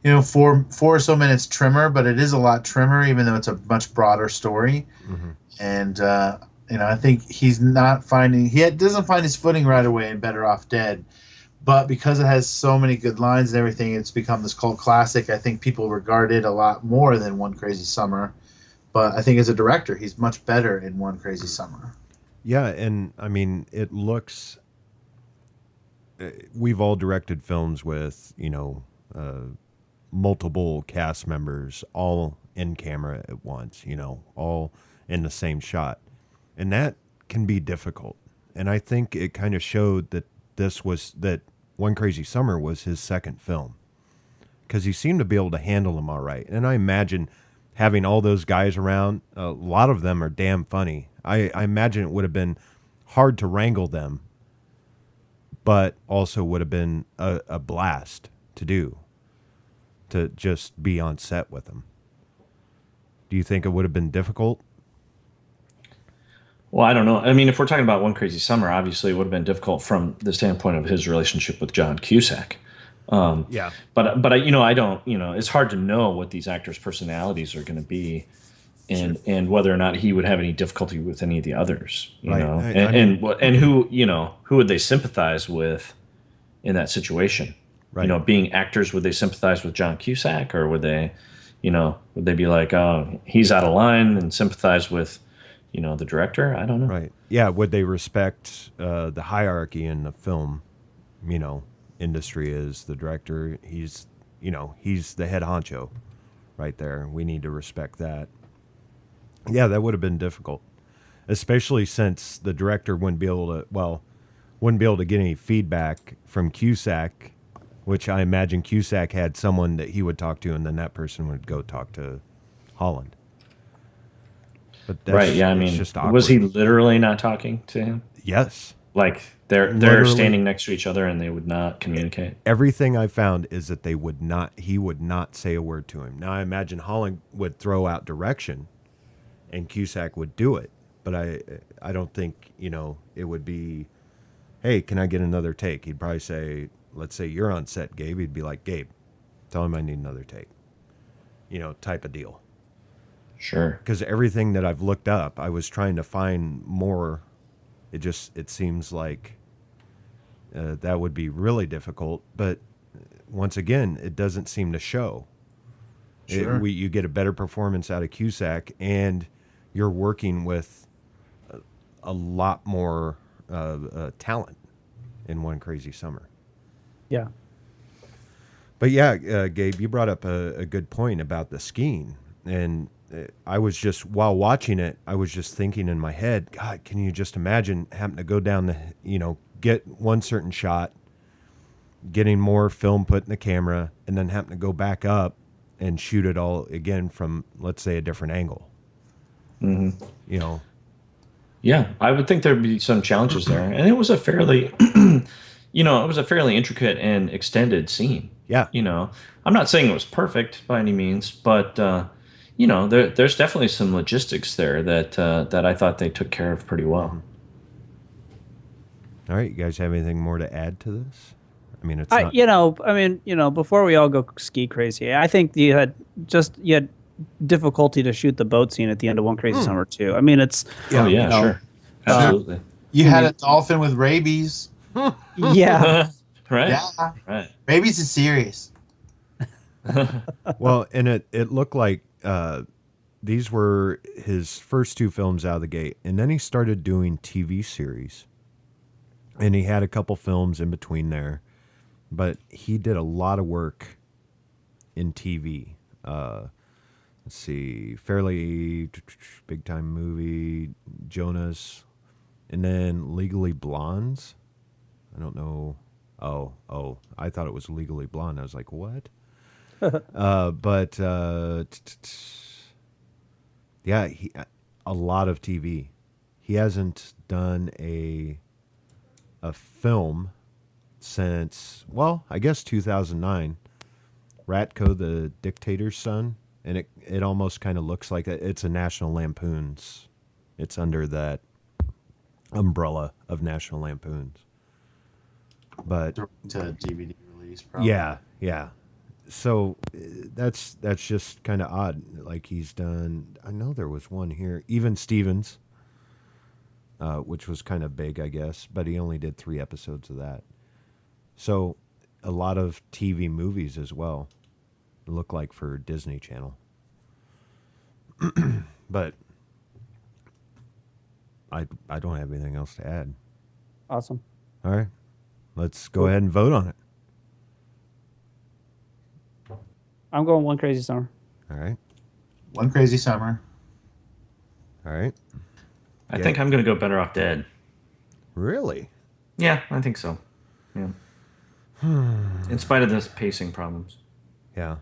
4 or so minutes trimmer, but it is a lot trimmer, even though it's a much broader story. And I think he doesn't find his footing right away in Better Off Dead, but because it has so many good lines and everything, it's become this cult classic. I think people regard it a lot more than One Crazy Summer, but I think as a director, he's much better in One Crazy Summer. Yeah, and I mean, it looks. We've all directed films with multiple cast members all in camera at once, all in the same shot. And that can be difficult. And I think it kind of showed that that One Crazy Summer was his second film, because he seemed to be able to handle them all right. And I imagine having all those guys around, a lot of them are damn funny. I imagine it would have been hard to wrangle them, but also would have been a blast to do, to just be on set with them. Do you think it would have been difficult? Well, I don't know. I mean, if we're talking about One Crazy Summer, obviously it would have been difficult from the standpoint of his relationship with John Cusack. Yeah. But I don't, it's hard to know what these actors' personalities are going to be, and whether or not he would have any difficulty with any of the others, Right. and who would they sympathize with in that situation? Right. Being actors, would they sympathize with John Cusack, or would they be like, oh, he's out of line, and sympathize with, the director? I don't know. Right. Yeah. Would they respect the hierarchy in the film, industry as the director? He's the head honcho right there. We need to respect that. Yeah, that would have been difficult, especially since the director wouldn't be able to get any feedback from Cusack, which I imagine Cusack had someone that he would talk to, and then that person would go talk to Holland. But that's, right. Yeah. I mean, just awkward. was he literally not talking to him? Yes. Like they're Literally. standing next to each other and they would not communicate. Everything I found is that he would not say a word to him. Now I imagine Holland would throw out direction and Cusack would do it, but I don't think, it would be, hey, can I get another take? He'd probably say, let's say you're on set, Gabe. He'd be like, Gabe, tell him I need another take, type of deal. Sure. Because everything that I've looked up, I was trying to find more. It seems like that would be really difficult. But once again, it doesn't seem to show. Sure. You get a better performance out of Cusack, and you're working with a lot more talent in One Crazy Summer. Yeah. But yeah, Gabe, you brought up a good point about the skiing. And I was just, while watching it, I was just thinking in my head, God, can you just imagine having to go down get one certain shot, getting more film put in the camera, and then having to go back up and shoot it all again from, let's say, a different angle. Mm-hmm. Yeah, I would think there'd be some challenges there. And it was a fairly, intricate and extended scene. Yeah. I'm not saying it was perfect by any means, but there's definitely some logistics there that I thought they took care of pretty well. All right, you guys have anything more to add to this? I mean, it's not... before we all go ski crazy, I think you had difficulty to shoot the boat scene at the end of One Crazy Summer too. I mean, it's Sure, absolutely. You had a dolphin with rabies. Yeah. Right. Yeah. Right. Rabies is serious. Well, and it looked like these were his first two films out of the gate, and then he started doing TV series, and he had a couple films in between there, but he did a lot of work in TV. Let's see, fairly big time movie, Jonas, and then Legally Blondes. I don't know. Oh, I thought it was Legally Blonde. I was like, what? Yeah, a lot of TV. He hasn't done a film since, well, I guess 2009. Ratko, the Dictator's Son, and it almost kind of looks like it's a National Lampoon's. It's under that umbrella of National Lampoon's. But To DVD release, probably. yeah. So that's just kind of odd. Like he's done. I know there was one here. Even Stevens, which was kind of big, I guess, but he only did 3 episodes of that. So a lot of TV movies as well. It looked like for Disney Channel. But I don't have anything else to add. Awesome. All right. Let's go ahead and vote on it. I'm going One Crazy Summer. All right. One Crazy Summer. All right. I think I'm going to go Better Off Dead. Really? Yeah, I think so. Yeah. In spite of those pacing problems. Yeah.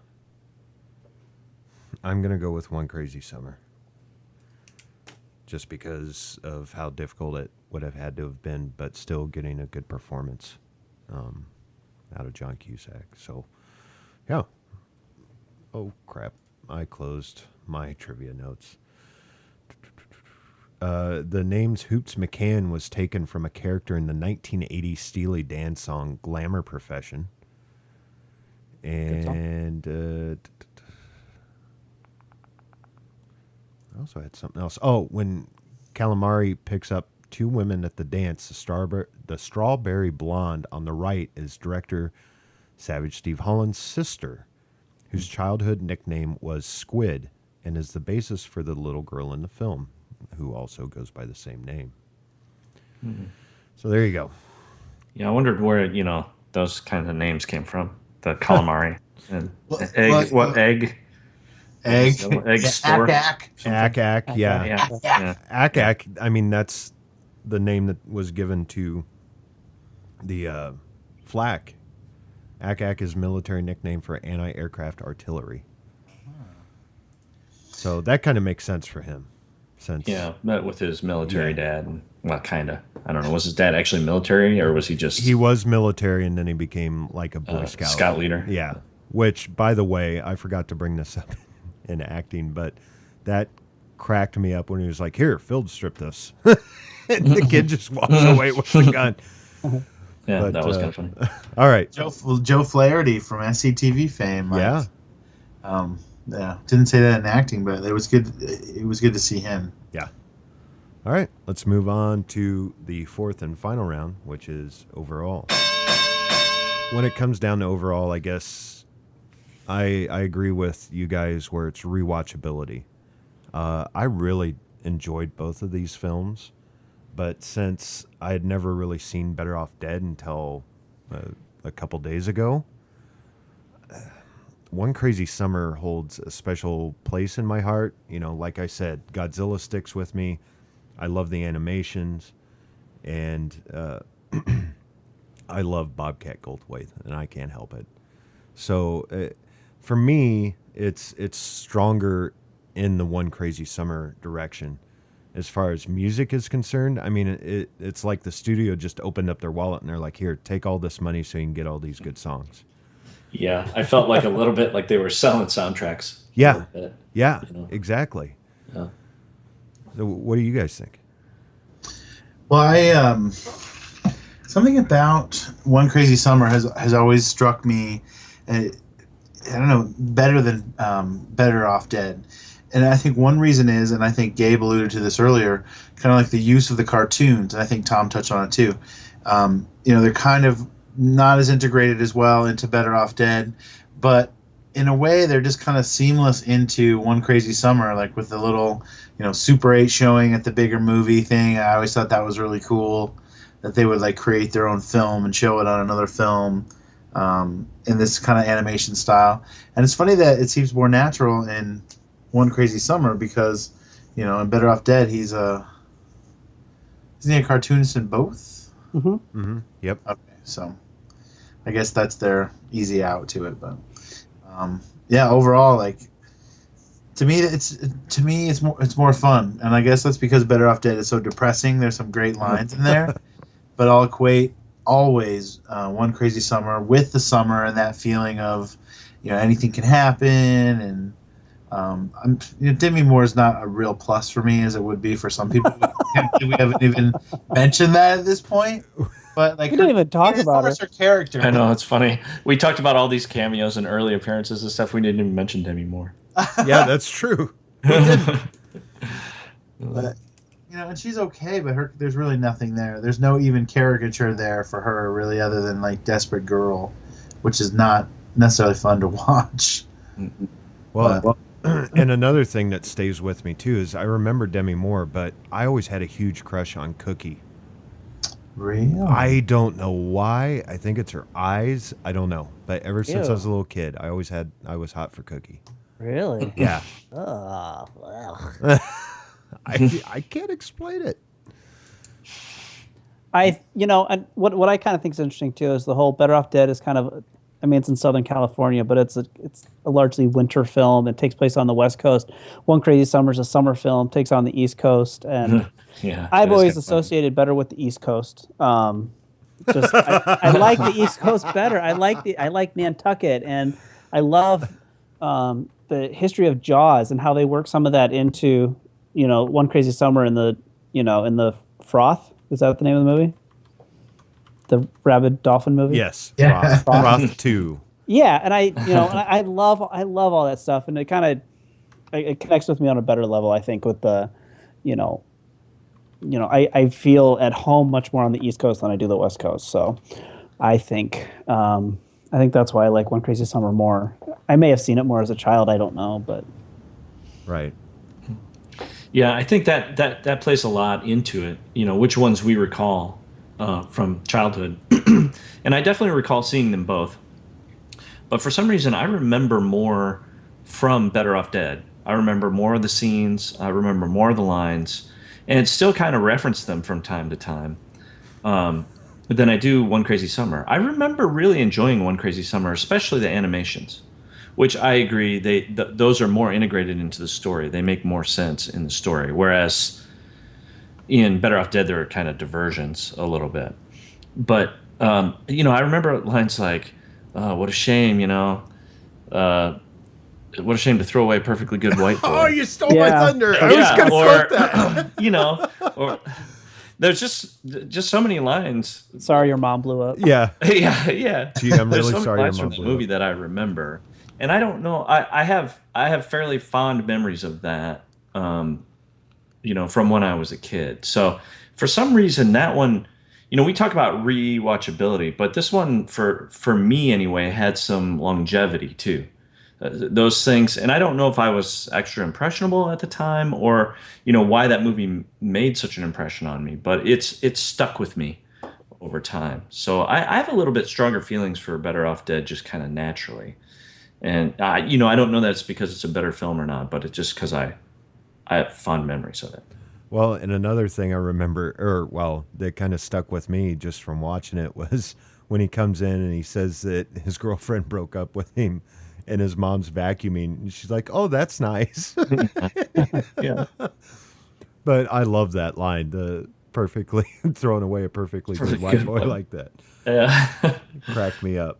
I'm going to go with One Crazy Summer. Just because of how difficult it would have had to have been, but still getting a good performance out of John Cusack. So, yeah. Oh, crap. I closed my trivia notes. The names Hoops McCann was taken from a character in the 1980 Steely Dan song Glamour Profession. And I also had something else. Oh, when Calamari picks up 2 women at the dance, the Strawberry Blonde on the right is director Savage Steve Holland's sister, whose childhood nickname was Squid and is the basis for the little girl in the film, who also goes by the same name. Mm-hmm. So there you go. Yeah, I wondered where, those kinds of names came from. The calamari. And egg. What egg? Egg. Egg store. Ack, yeah. Yeah. Ack. I mean, that's the name that was given to the flak. Ack is military nickname for anti-aircraft artillery. So that kind of makes sense for him. Met with his military dad. And, well, kind of. I don't know. Was his dad actually military, or was he just... He was military, and then he became like a Boy Scout. Scout leader. Yeah. Which, by the way, I forgot to bring this up in acting, but that cracked me up when he was like, here, field strip this. And the kid just walks away with the gun. Yeah, but, that was kind of funny. All right. Joe Flaherty from SCTV fame. Yeah. Yeah, didn't say that in acting, but it was good. It was good to see him. Yeah. All right, let's move on to the 4th and final round, which is overall. When it comes down to overall, I guess I agree with you guys where it's rewatchability. I really enjoyed both of these films, but since I had never really seen Better Off Dead until a couple days ago, One Crazy Summer holds a special place in my heart. Like I said, Godzilla sticks with me. I love the animations, and I love Bobcat Goldthwait, and I can't help it. So for me, it's stronger in the One Crazy Summer direction. As far as music is concerned, I mean, it's like the studio just opened up their wallet, and they're like, here, take all this money so you can get all these good songs. Yeah, I felt like a little bit like they were selling soundtracks. Yeah, exactly. Yeah. So what do you guys think? Well, something about One Crazy Summer has always struck me. I don't know, better than Better Off Dead, and I think one reason is, and I think Gabe alluded to this earlier, kind of like the use of the cartoons, and I think Tom touched on it too. They're kind of not as integrated as well into Better Off Dead, but in a way they're just kind of seamless into One Crazy Summer, like with the little Super 8 showing at the bigger movie thing. I always thought that was really cool that they would like create their own film and show it on another film in this kind of animation style. And it's funny that it seems more natural in One Crazy Summer because in Better Off Dead isn't he a cartoonist in both? Yep. Okay, so I guess that's their easy out to it, but overall, like to me it's more fun, and I guess that's because Better Off Dead is so depressing. There's some great lines in there, but I'll equate always One Crazy Summer with the summer and that feeling of anything can happen, and Demi Moore is not a real plus for me as it would be for some people. We haven't even mentioned that at this point. But like We didn't even talk about her character. I know, it's funny. We talked about all these cameos and early appearances and stuff. We didn't even mention Demi Moore. Yeah, that's true. But and she's okay, but there's really nothing there. There's no even caricature there for her, really, other than like Desperate Girl, which is not necessarily fun to watch. Well, and another thing that stays with me too is I remember Demi Moore, but I always had a huge crush on Cookie. Really? I don't know why. I think it's her eyes. I don't know. But ever since I was a little kid, I was hot for Cookie. Really? Yeah. Oh, well. I can't explain it. And what I kind of think is interesting too is the whole Better Off Dead is kind of, I mean, it's in Southern California, but it's a largely winter film. It takes place on the West Coast. One Crazy Summer is a summer film, takes on the East Coast, and I've always associated better with the East Coast. I like the East Coast better. I like Nantucket, and I love the history of Jaws and how they work some of that into One Crazy Summer in the in the Froth. Is that the name of the movie? The rabid dolphin movie? Yes. Yeah. Froth 2. Yeah, and I love all that stuff, and it kind of it connects with me on a better level, I think, with the I feel at home much more on the East Coast than I do the West Coast. So I think that's why I like One Crazy Summer more. I may have seen it more as a child, I don't know, but right. Yeah, I think that plays a lot into it. Which ones we recall from childhood, and I definitely recall seeing them both. But for some reason, I remember more from Better Off Dead. I remember more of the scenes. I remember more of the lines, and still kind of reference them from time to time. Than I do One Crazy Summer. I remember really enjoying One Crazy Summer, especially the animations, which I agree those are more integrated into the story. They make more sense in the story, whereas in Better Off Dead, there are kind of diversions a little bit. But, I remember lines like, what a shame, what a shame to throw away a perfectly good white boy. Oh, you stole my thunder. I was going to quote that. Or there's just so many lines. Sorry your mom blew up. Yeah. Yeah. Gee, I'm There's really some sorry your lines mom from the blew movie up. that I remember. And I don't know. I have fairly fond memories of that, from when I was a kid. So for some reason, that one, we talk about rewatchability, but this one, for me anyway, had some longevity too. Those things, and I don't know if I was extra impressionable at the time, or why that movie made such an impression on me. But it's stuck with me over time. So I have a little bit stronger feelings for Better Off Dead, just kind of naturally. And I don't know that it's because it's a better film or not, but it's just because I have fond memories of it. Well, and another thing I remember, that kind of stuck with me just from watching it, was when he comes in and he says that his girlfriend broke up with him and his mom's vacuuming. And she's like, "Oh, that's nice." Yeah. But I love that line, the perfectly throwing away a perfectly good white boy like that. Yeah. Cracked me up.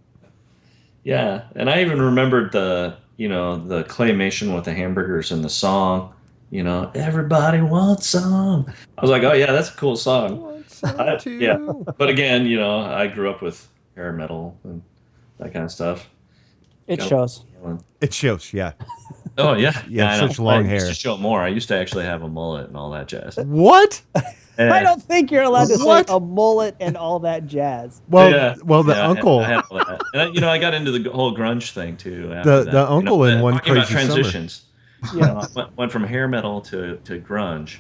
Yeah, and I even remembered the claymation with the hamburgers and the song, everybody wants some. I was like, oh yeah, that's a cool song. Yeah, but again, I grew up with hair metal and that kind of stuff. It shows. It shows, yeah. Oh yeah, Yeah, I such know. long I hair. used to show more. I used to actually have a mullet and all that jazz. What? I don't think you're allowed to say What? a mullet and all that jazz. Well, Yeah. the Yeah, uncle, I had all that. And I got into the whole grunge thing too. the uncle in One talking about Crazy Summer. transitions. Went from hair metal to grunge,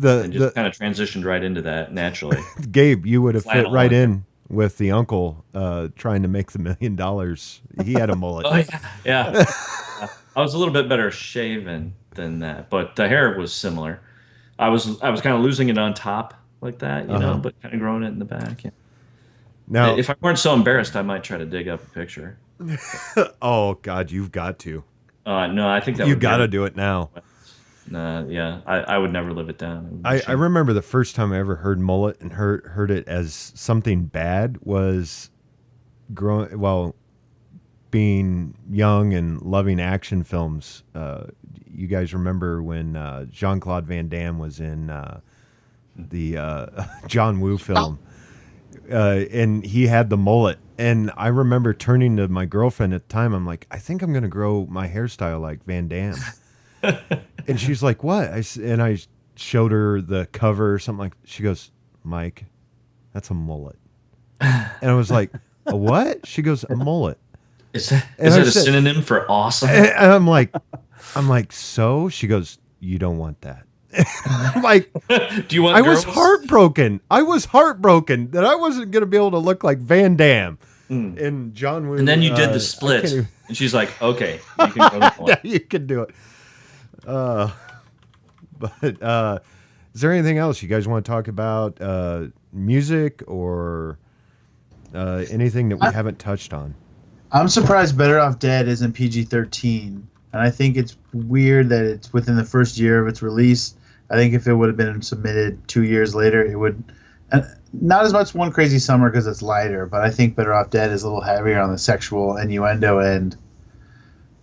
and just kind of transitioned right into that naturally. Gabe, you would have fit Flannel right on in with the uncle trying to make the $1 million. He had a mullet. Oh yeah. I was a little bit better shaven than that, but the hair was similar. I was kind of losing it on top like that, but kind of growing it in the back. Yeah. Now, If I weren't so embarrassed, I might try to dig up a picture. oh God, you've got to. No, I think that You would got to do it now. Yeah, I would never live it down. I remember the first time I ever heard mullet and heard it as something bad was being young and loving action films. You guys remember when Jean-Claude Van Damme was in the John Woo film and he had the mullet. And I remember turning to my girlfriend at the time. I'm like, I think I'm going to grow my hairstyle like Van Damme. And she's like, what? And I showed her the cover or something like. She goes, Mike, that's a mullet. And I was like, a what? She goes, a mullet. Is that a synonym for awesome? And I'm like, so? She goes, you don't want that. I'm like, do you want? I was heartbroken. I was heartbroken that I wasn't going to be able to look like Van Damme and John Woo. And then you did the split, and she's like, "Okay, you can go to the yeah, you can do it." But is there anything else you guys want to talk about? Music or anything that we haven't touched on? I'm surprised Better Off Dead isn't PG-13, and I think it's weird that it's within the first year of its release. I think if it would have been submitted 2 years later, it would. Not as much One Crazy Summer because it's lighter, but I think Better Off Dead is a little heavier on the sexual innuendo end,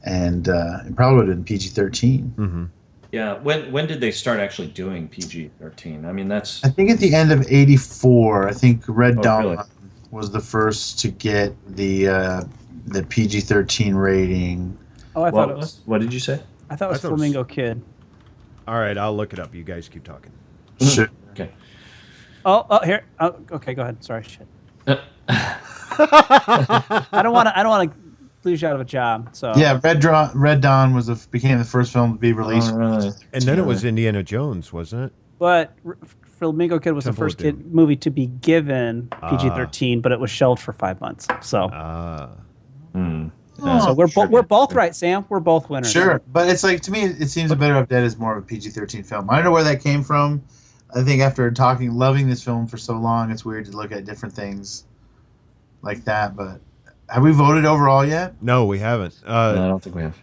and it probably would have been PG-13. Mm-hmm. Yeah, when did they start actually doing PG-13? I mean, that's. I think at the end of '84. I think Red Dawn really? was the first to get the PG-13 rating. Oh, I thought it was. What did you say? I thought it was Flamingo Kid. All right, I'll look it up. You guys keep talking. Sure. Okay. Oh, here. Oh, okay, go ahead. Sorry, shit. I don't want to lose you out of a job. So Yeah, Red Dawn became the first film to be released. And then it was Indiana Jones, wasn't it? But Flamingo Kid was the first movie to be given PG-13, but it was shelved for 5 months. So, so we're both right, Sam. We're both winners. Sure, but it's like, to me, it seems a Better Off Dead is more of a PG-13 film. I don't know where that came from. I think after loving this film for so long, it's weird to look at different things like that. But have we voted overall yet? No, we haven't. No, I don't think we have.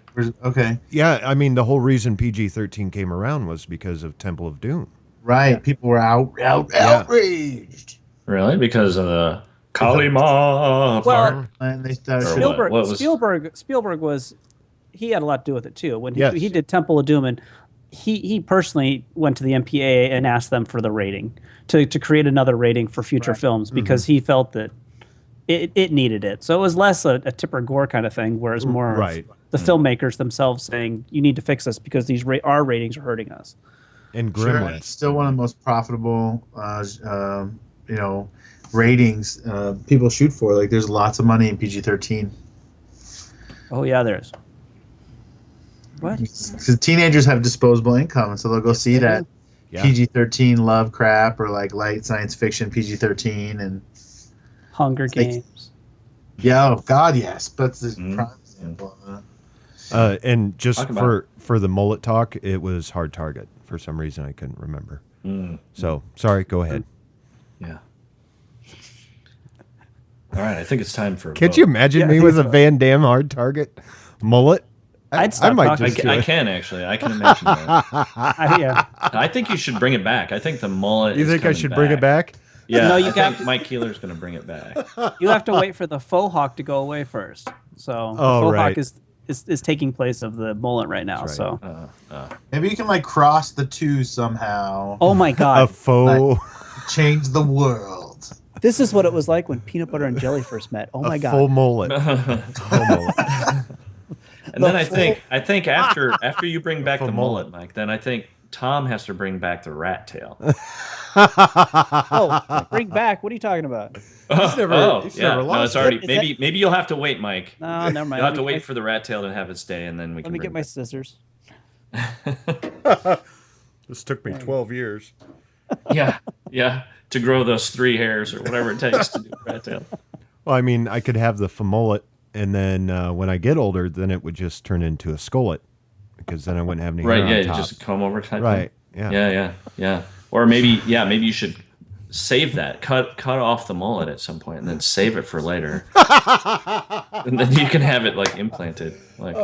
Okay. Yeah, I mean, the whole reason PG-13 came around was because of Temple of Doom. Right. Yeah. People were outraged. Really? Because of the Kalima. Well, and they started Spielberg was, he had a lot to do with it too. When he did Temple of Doom, and he personally went to the MPAA and asked them for the rating to create another rating for future films because he felt that it needed it. So it was less a Tipper Gore kind of thing, whereas more of the filmmakers themselves saying, you need to fix this because these our ratings are hurting us. And Gremlins. Sure, it's still one of the most profitable, ratings people shoot for. Like, there's lots of money in PG-13. Oh yeah, there's. What? Because teenagers have disposable income, so they'll go see that PG-13 love crap or like light science fiction PG-13 and Hunger Games. Yeah, oh God, yes. But the prime example. And just for the mullet talk, it was Hard Target. For some reason, I couldn't remember. So, sorry, go ahead. Yeah. All right, I think it's time for. Can't you imagine me with a Van Damme Hard Target mullet? I can actually. I can imagine that. I think you should bring it back. I think the mullet. You think I should bring it back? Yeah. No, I think Mike Keeler's going to bring it back. You have to wait for the faux hawk to go away first. So the faux hawk is taking place of the mullet right now. Right. So maybe you can like cross the two somehow. Oh my God! A faux change the world. This is what it was like when peanut butter and jelly first met. Oh my God! Full mullet. Full mullet. And then I think after you bring back the mullet, Mike, then I think Tom has to bring back the rat tail. Bring back? What are you talking about? Never lost. No, it's already. Maybe you'll have to wait, Mike. No, never mind. You'll have to wait for the rat tail to have its day, and then we can. Let me get my scissors. This took me 12 years. Yeah, to grow those 3 hairs or whatever it takes to do a rat tail. Well, I mean, I could have the mullet, and then when I get older, then it would just turn into a skullet, because then I wouldn't have any hair on top. Just comb over type. Right. Thing. Yeah. Or maybe you should save that. Cut off the mullet at some point, and then save it for later. And then you can have it like implanted. Like,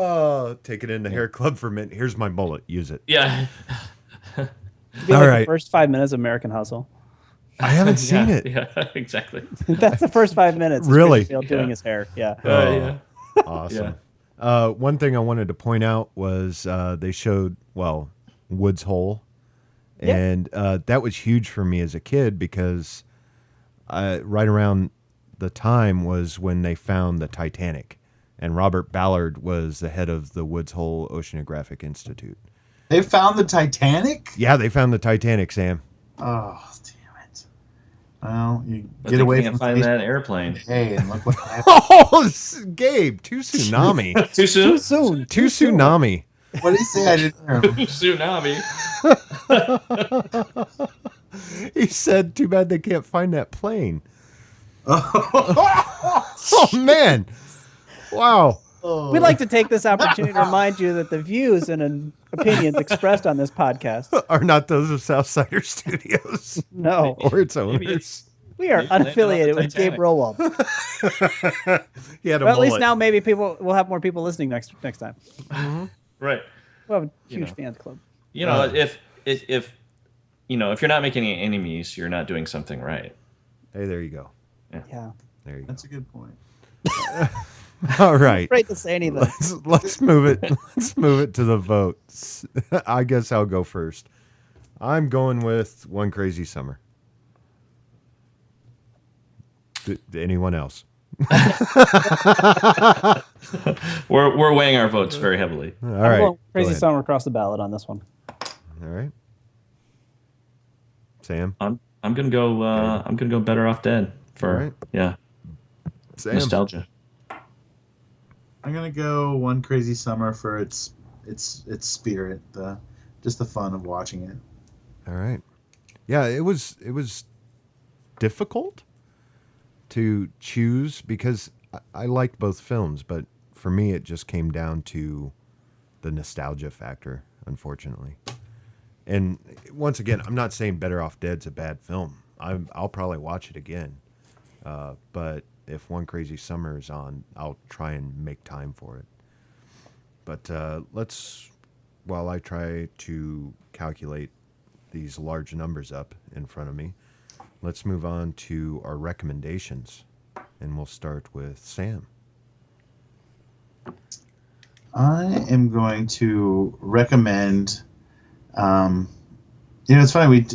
take it in the hair club for a minute. Here's my mullet. Use it. Yeah. All right. The first 5 minutes of American Hustle. I haven't seen it. Yeah, exactly. That's the first 5 minutes. Really? Doing his hair. Yeah. Awesome. Yeah. One thing I wanted to point out was they showed, Woods Hole. And that was huge for me as a kid because right around the time was when they found the Titanic, and Robert Ballard was the head of the Woods Hole Oceanographic Institute. They found the Titanic? Yeah, they found the Titanic, Sam. Oh, damn it. Well, you But get they away can't from find that Facebook airplane. today and look what happened. Oh, Gabe, too tsunami. Too soon? Too soon. Too tsunami. What did he say? I didn't hear him. Tsunami. He said, too bad they can't find that plane. Oh, man. Wow. We'd like to take this opportunity to remind you that the views and opinions expressed on this podcast Are not those of Southsider Studios no, or its owners. we are Maybe landed unaffiliated on the with Gabe Titanic. Rowald. He had a But at least mullet. now maybe we'll have more people listening next time. Right. We'll have a huge know. fans club. You know, if you know, if you're not making any enemies, you're not doing something right. Hey, there you go. Yeah. There you go. That's a good point. All right. Afraid to say anything. Let's move it. Let's move it to the votes. I guess I'll go first. I'm with One Crazy Summer. Anyone else? We're weighing our votes very heavily. All I'm right. going go Crazy ahead. Summer across the ballot on this one. All right. Sam. I'm gonna go Better Off Dead for All right. yeah Sam. nostalgia. I'm gonna go One Crazy Summer for its spirit, just the fun of watching it. All right. Yeah, it was difficult to choose because I liked both films, but for me it just came down to the nostalgia factor, unfortunately. And once again, I'm not saying Better Off Dead's a bad film. I'll probably watch it again. But if One Crazy Summer is on, I'll try and make time for it. But while I try to calculate these large numbers up in front of me, let's move on to our recommendations. And we'll start with Sam. I am going to recommend. It's funny.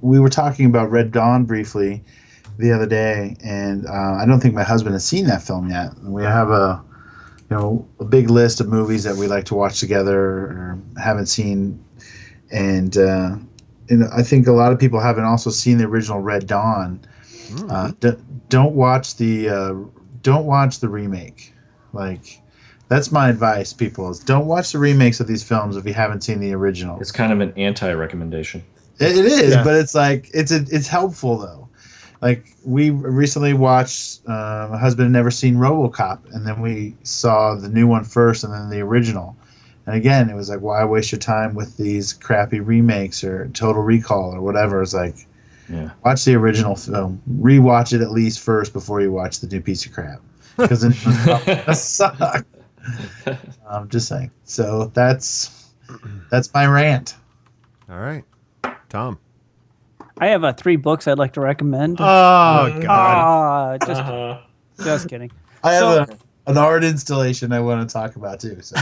We were talking about Red Dawn briefly the other day, and I don't think my husband has seen that film yet. We have a big list of movies that we like to watch together or haven't seen, and I think a lot of people haven't also seen the original Red Dawn. Don't watch the remake. Like, that's my advice, people, is don't watch the remakes of these films if you haven't seen the original. It's kind of an anti-recommendation. It is, Yeah. but it's like it's helpful though. Like, we recently watched, my husband had never seen RoboCop, and then we saw the new one first and then the original. And again, it was like, why waste your time with these crappy remakes or Total Recall or whatever? It's like, Yeah. watch the original film. Rewatch it at least first before you watch the new piece of crap, because then it's probably gonna suck. I'm just saying. So that's my rant. All right. Tom. I have 3 books I'd like to recommend. Oh, God. Just kidding. I have So- an art installation I want to talk about too. So.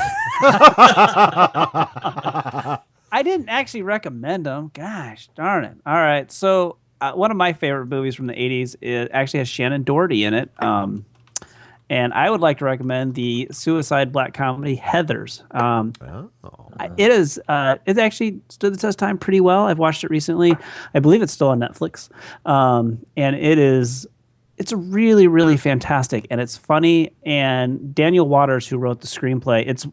I didn't actually recommend them. Gosh darn it. All right. So one of my favorite movies from the 80s actually has Shannon Doherty in it. And I would like to recommend the suicide black comedy Heathers. It actually stood the test of time pretty well. I've watched it recently. I believe it's still on Netflix. And it's a really, really fantastic, and it's funny. And Daniel Waters, who wrote the screenplay, it's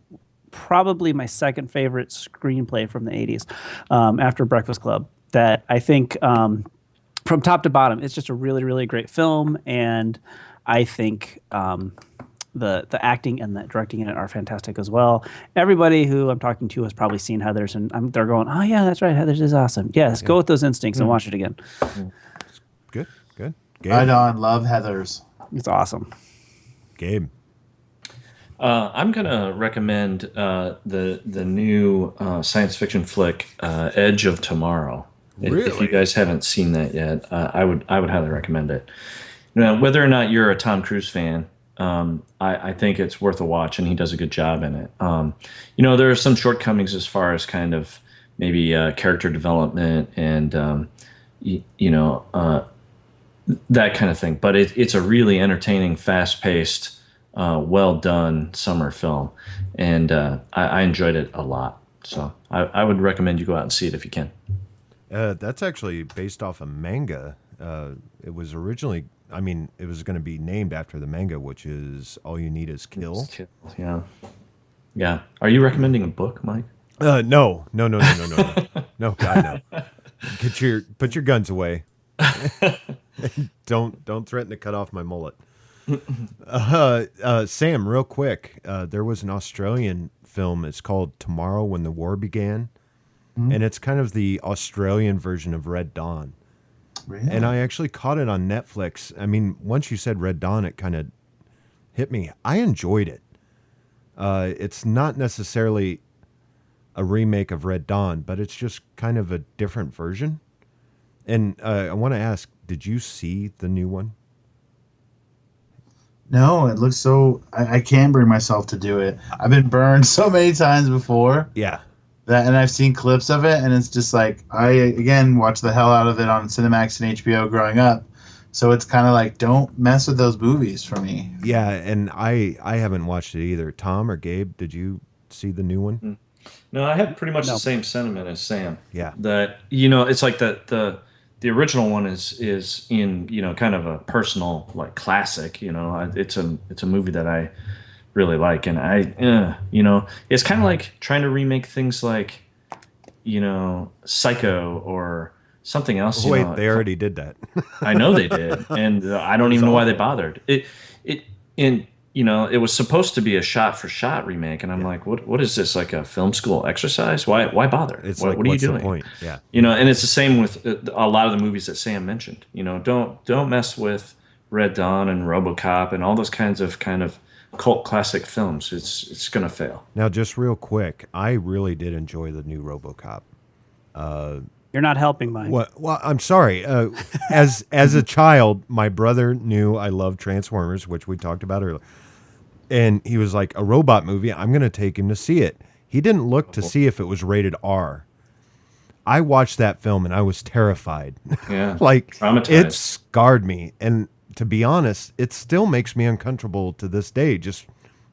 probably my second favorite screenplay from the 80s, after Breakfast Club, that I think from top to bottom, it's just a really, really great film. And I think the acting and the directing in it are fantastic as well. Everybody who I'm talking to has probably seen Heathers, and they're going, oh, yeah, that's right. Heathers is awesome. Yes, go with those instincts and watch it again. Good. Gabe. Right on. Love Heathers. It's awesome. Gabe. I'm gonna recommend the new science fiction flick Edge of Tomorrow. If Really? you guys haven't seen that yet, I would highly recommend it. Whether or not you're a Tom Cruise fan, I think it's worth a watch, and he does a good job in it. There are some shortcomings as far as kind of maybe character development and that kind of thing. But it's a really entertaining, fast-paced, well done summer film, and I enjoyed it a lot. So I would recommend you go out and see it if you can. That's actually based off a manga. It was originally, I mean, it was going to be named after the manga, which is All You Need Is Kill. Yeah. Yeah. Are you recommending a book, Mike? No. No, God, no. Put your guns away. Don't threaten to cut off my mullet. Sam, real quick, there was an Australian film. It's called Tomorrow When the War Began, and it's kind of the Australian version of Red Dawn. Really? And I actually caught it on Netflix. I mean, once you said Red Dawn, it kind of hit me. I enjoyed it. It's not necessarily a remake of Red Dawn, but it's just kind of a different version. And I want to ask, did you see the new one? No, it looks so. I can't bring myself to do it. I've been burned so many times before. Yeah. And I've seen clips of it, and it's just like I again watched the hell out of it on Cinemax and HBO growing up. So it's kind of like, don't mess with those movies for me. Yeah, and I haven't watched it either. Tom or Gabe, did you see the new one? No, I have pretty much the same sentiment as Sam. Yeah. That, it's like the original one is in, kind of a personal like classic. It's a movie that I really like, and it's kind of like trying to remake things like, Psycho or something else. Wait, they already did that. I know they did, and I don't even know why they bothered. It was supposed to be a shot-for-shot remake, and I'm like, what is this, like a film school exercise? Why bother? It's what like, are you what's doing? the point? Yeah. And it's the same with a lot of the movies that Sam mentioned. Don't mess with Red Dawn and RoboCop and all those kinds of cult classic films. It's gonna fail. Now, just real quick, I really did enjoy the new RoboCop. You're not helping, Mike. Well, I'm sorry. As a child, my brother knew I loved Transformers, which we talked about earlier. And he was like, a robot movie, I'm going to take him to see it. He didn't look to see if it was rated R. I watched that film and I was terrified. Yeah. Like, traumatized. it scarred me. And to be honest, it still makes me uncomfortable to this day. Just,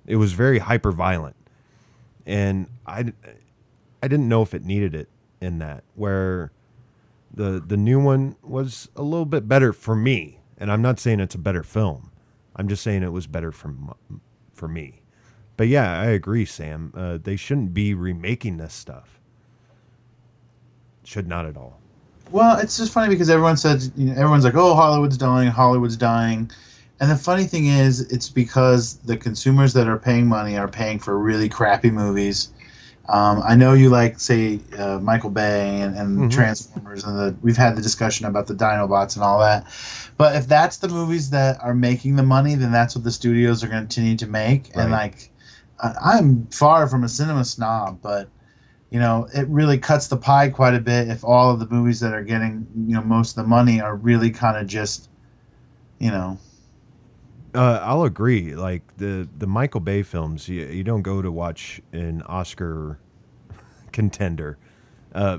it was very hyper violent. And I didn't know if it needed it in that, where the new one was a little bit better for me. And I'm not saying it's a better film. I'm just saying it was better for me. But yeah, I agree, Sam. They shouldn't be remaking this stuff. Should not at all. Well, it's just funny because everyone says, everyone's like, oh, Hollywood's dying. And the funny thing is, it's because the consumers that are paying money are paying for really crappy movies. I know you like, say, Michael Bay and Transformers, and we've had the discussion about the Dinobots and all that. But if that's the movies that are making the money, then that's what the studios are going to continue to make. Right. And like, I'm far from a cinema snob, but it really cuts the pie quite a bit if all of the movies that are getting most of the money are really kind of just, I'll agree. Like the Michael Bay films, you don't go to watch an Oscar contender,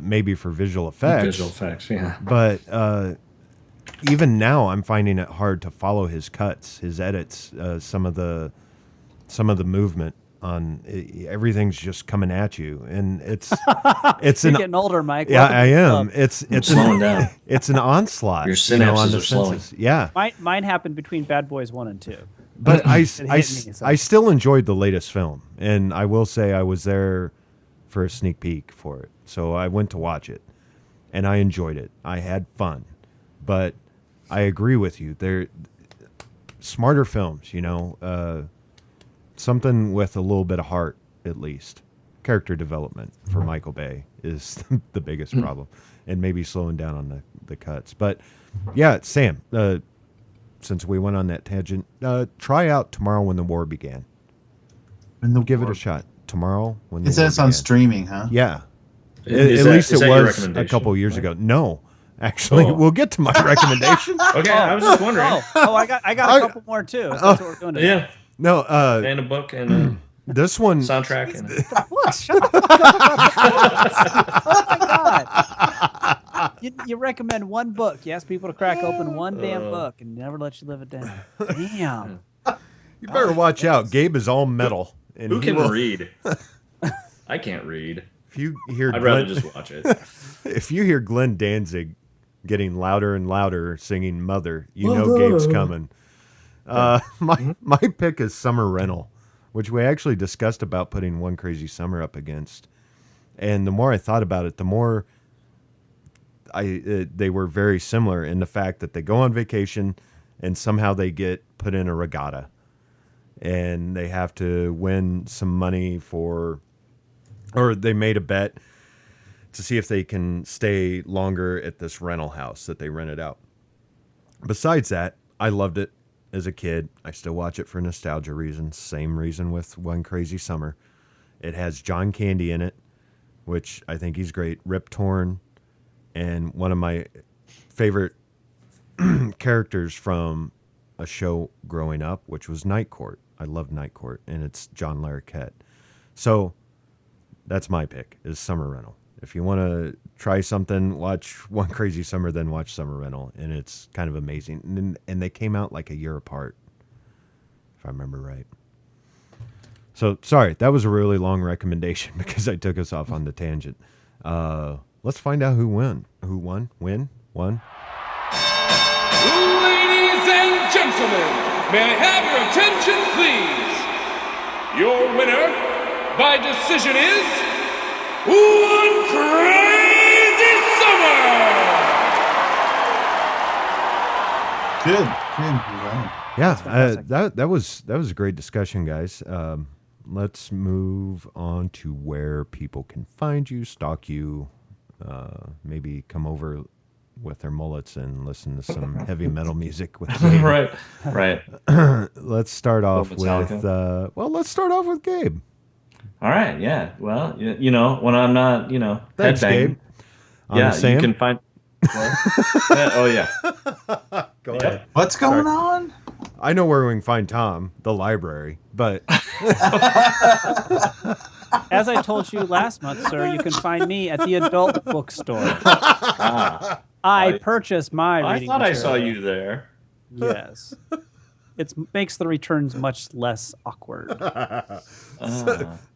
maybe for visual effects. Visual effects, yeah. But even now, I'm finding it hard to follow his cuts, his edits, some of the movement on everything's just coming at you, and it's You're getting older, Mike. Yeah, I am. It's slowing down. It's an onslaught. Your synapses on the are slowing. senses. Yeah. Mine happened between Bad Boys 1 and 2. But I I still enjoyed the latest film, and I will say I was there for a sneak peek for it, so I went to watch it, and I enjoyed it. I had fun, but I agree with you. They're smarter films, something with a little bit of heart, at least. Character development for Michael Bay is the biggest problem, and maybe slowing down on the cuts. But yeah, Sam, since we went on that tangent, try out Tomorrow When the War Began. Give it a shot. Tomorrow When the It says War on Began. streaming, huh? Yeah. Is At that- least is it that your was a recommendation, couple years Mike? ago. No. Actually, Oh. we'll get to my recommendation. Okay, I was just wondering. I got a couple more too. That's what we're doing today. Yeah, No, and a book and a this one soundtrack. And What? Shut up. Oh my god. You recommend one book. You ask people to crack open one damn book and never let you live it down. Damn. You better watch out. Gabe is all metal. And Who he can will- read? I can't read. If you hear I'd rather Glenn, just watch it. if you hear Glenn Danzig getting louder and louder singing "Mother," you know Gabe's coming. My pick is Summer Rental, which we actually discussed about putting One Crazy Summer up against. And the more I thought about it, the more they were very similar in the fact that they go on vacation and somehow they get put in a regatta and they have to win some money or they made a bet to see if they can stay longer at this rental house that they rented out. Besides that, I loved it as a kid. I still watch it for nostalgia reasons. Same reason with One Crazy Summer. It has John Candy in it, which I think he's great. Rip Torn, and one of my favorite characters from a show growing up, which was Night Court. I love Night Court, and it's John Larroquette. So that's my pick, is Summer Rental. If you want to try something, watch One Crazy Summer, then watch Summer Rental, and it's kind of amazing. And they came out like a year apart, if I remember right. So, sorry, that was a really long recommendation because I took us off on the tangent. Let's find out who won. Won. Ladies and gentlemen, may I have your attention, please? Your winner by decision is One Crazy Summer! Good. Right. Yeah, that was a great discussion, guys. Let's move on to where people can find you, stalk you, maybe come over with their mullets and listen to some heavy metal music with Gabe. Right. Let's start off Metallica. with let's start off with Gabe. All right. Yeah. Well, you know, when I'm not, Thanks, headbanging, Gabe. yeah, Sam? you can find. Yeah, oh yeah. Go ahead. What's going on? I know where we can find Tom, the library, but As I told you last month, sir, you can find me at the adult bookstore. I purchased my I reading thought I saw material. you there. Yes. It makes the returns much less awkward. Ah. I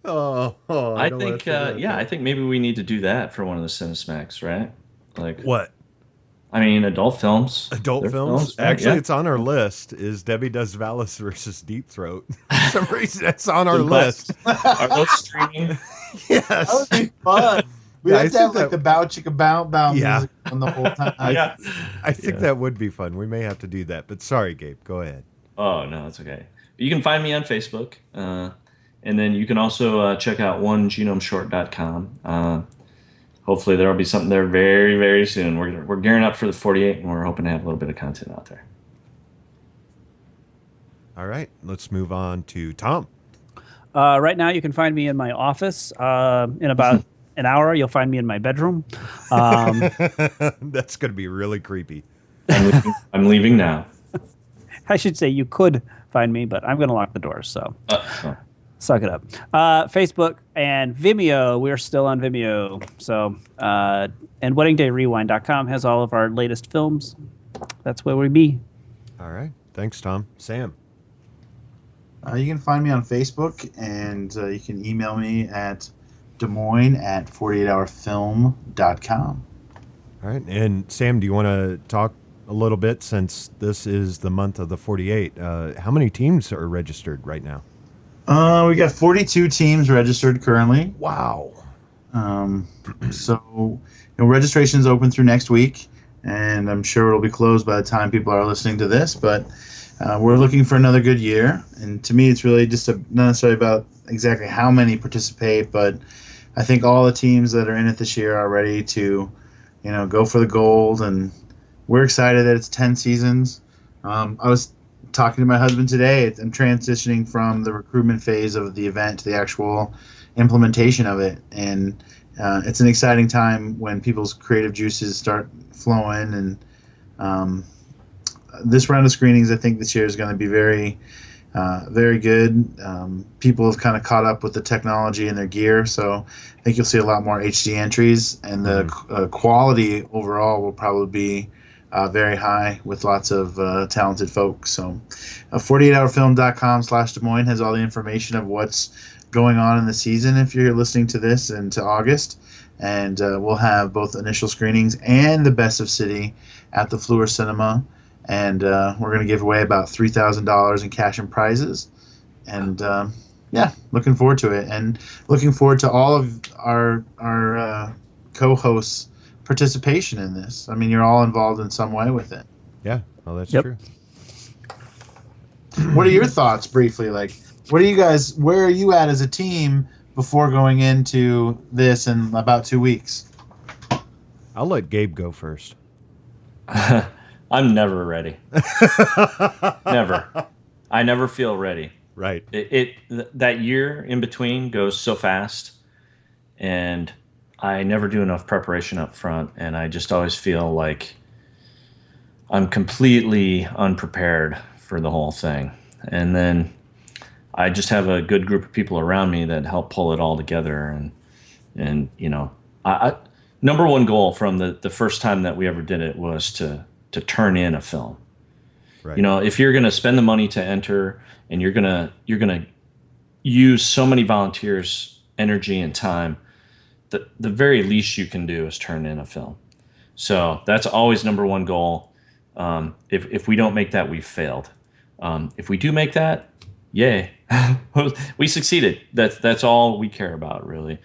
I don't think, wanna say that. I think maybe we need to do that for one of the Cinesmacks, right? Like, What? I mean, adult films. Adult They're films? right? Actually, Yeah. it's on our list. Is Debbie Does Valis versus Deep Throat? For some reason, that's on our The list. Are those streaming? That Yes. would be fun. We Yeah, I have to have think like the bow chicka bow Yeah. music on the whole time. Yeah. I think Yeah. that would be fun. We may have to do that. But sorry, Gabe. Go ahead. Oh, no, it's okay. You can find me on Facebook. And then you can also check out onegenomeshort.com. Hopefully there will be something there very, very soon. We're gearing up for the 48, and we're hoping to have a little bit of content out there. All right. Let's move on to Tom. Right now, you can find me in my office. In about an hour, you'll find me in my bedroom. That's going to be really creepy. I'm leaving now. I should say you could find me, but I'm going to lock the doors, so Oh. suck it up. Facebook and Vimeo. We're still on Vimeo. So, and WeddingDayRewind.com has all of our latest films. That's where we be. All right. Thanks, Tom. Sam. You can find me on Facebook, and you can email me at Des Moines at 48hourfilm.com. All right. And Sam, do you want to talk a little bit since this is the month of the 48? How many teams are registered right now? We got 42 teams registered currently. Wow. So registration's open through next week, and I'm sure it'll be closed by the time people are listening to this, but we're looking for another good year. And to me, it's really just not necessarily about exactly how many participate, but I think all the teams that are in it this year are ready to, go for the gold, and we're excited that it's 10 seasons. I was talking to my husband today. I'm transitioning from the recruitment phase of the event to the actual implementation of it, and it's an exciting time when people's creative juices start flowing. And this round of screenings, I think this year is going to be very Very good. People have kind of caught up with the technology and their gear, so I think you'll see a lot more HD entries, and the quality overall will probably be very high with lots of talented folks. So 48hourfilm.com/Des Moines has all the information of what's going on in the season if you're listening to this into August. And we'll have both initial screenings and the Best of City at the Fleur Cinema. And we're going to give away about $3,000 in cash and prizes. And looking forward to it. And looking forward to all of our co-hosts' participation in this. I mean, you're all involved in some way with it. Yeah, well, that's true. What are your thoughts, briefly? Like, where are you at as a team before going into this in about 2 weeks? I'll let Gabe go first. I'm never ready. Never. I never feel ready. Right. That year in between goes so fast, and I never do enough preparation up front, and I just always feel like I'm completely unprepared for the whole thing. And then I just have a good group of people around me that help pull it all together. And you know, I number one goal from the first time that we ever did it was to turn in a film. Right. You know, if you're going to spend the money to enter, and you're going to use so many volunteers' energy and time, the very least you can do is turn in a film. So that's always number one goal. If we don't make that, we've failed. If we do make that, yay, we succeeded. That's all we care about, really,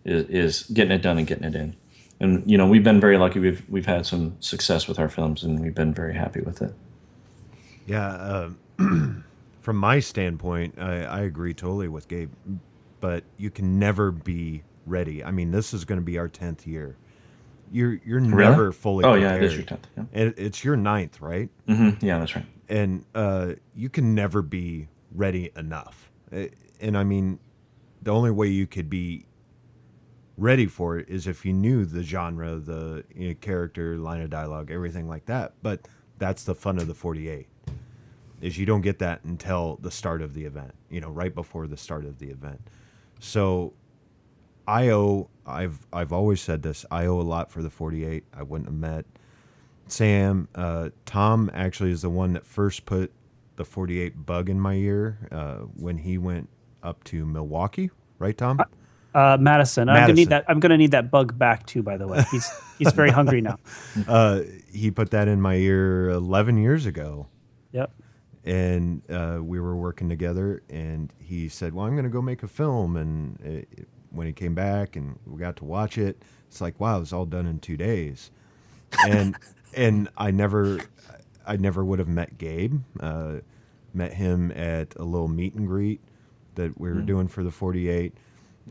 is getting it done and getting it in. And you know, we've been very lucky. We've had some success with our films, and we've been very happy with it. Yeah, from my standpoint, I agree totally with Gabe. But you can never be ready. I mean, this is going to be our 10th year. You're never fully prepared. Yeah, it is your 10th. Yeah. It's your 9th, right? Mm-hmm. Yeah, that's right. And you can never be ready enough. And I mean, the only way you could be ready for it is if you knew the genre, the character, line of dialogue, everything like that. But that's the fun of the 48, is you don't get that until the start of the event, right before the start of the event. So I've always said this, I owe a lot for the 48. I wouldn't have met Sam. Tom actually is the one that first put the 48 bug in my ear when he went up to Milwaukee, right, Tom? Madison. I'm gonna need that bug back too. By the way, he's very hungry now. He put that in my ear 11 years ago. Yep. And we were working together, and he said, "Well, I'm going to go make a film." And when he came back, and we got to watch it, it's like, wow, it was all done in 2 days. And I never would have met Gabe. Met him at a little meet and greet that we were doing for the 48.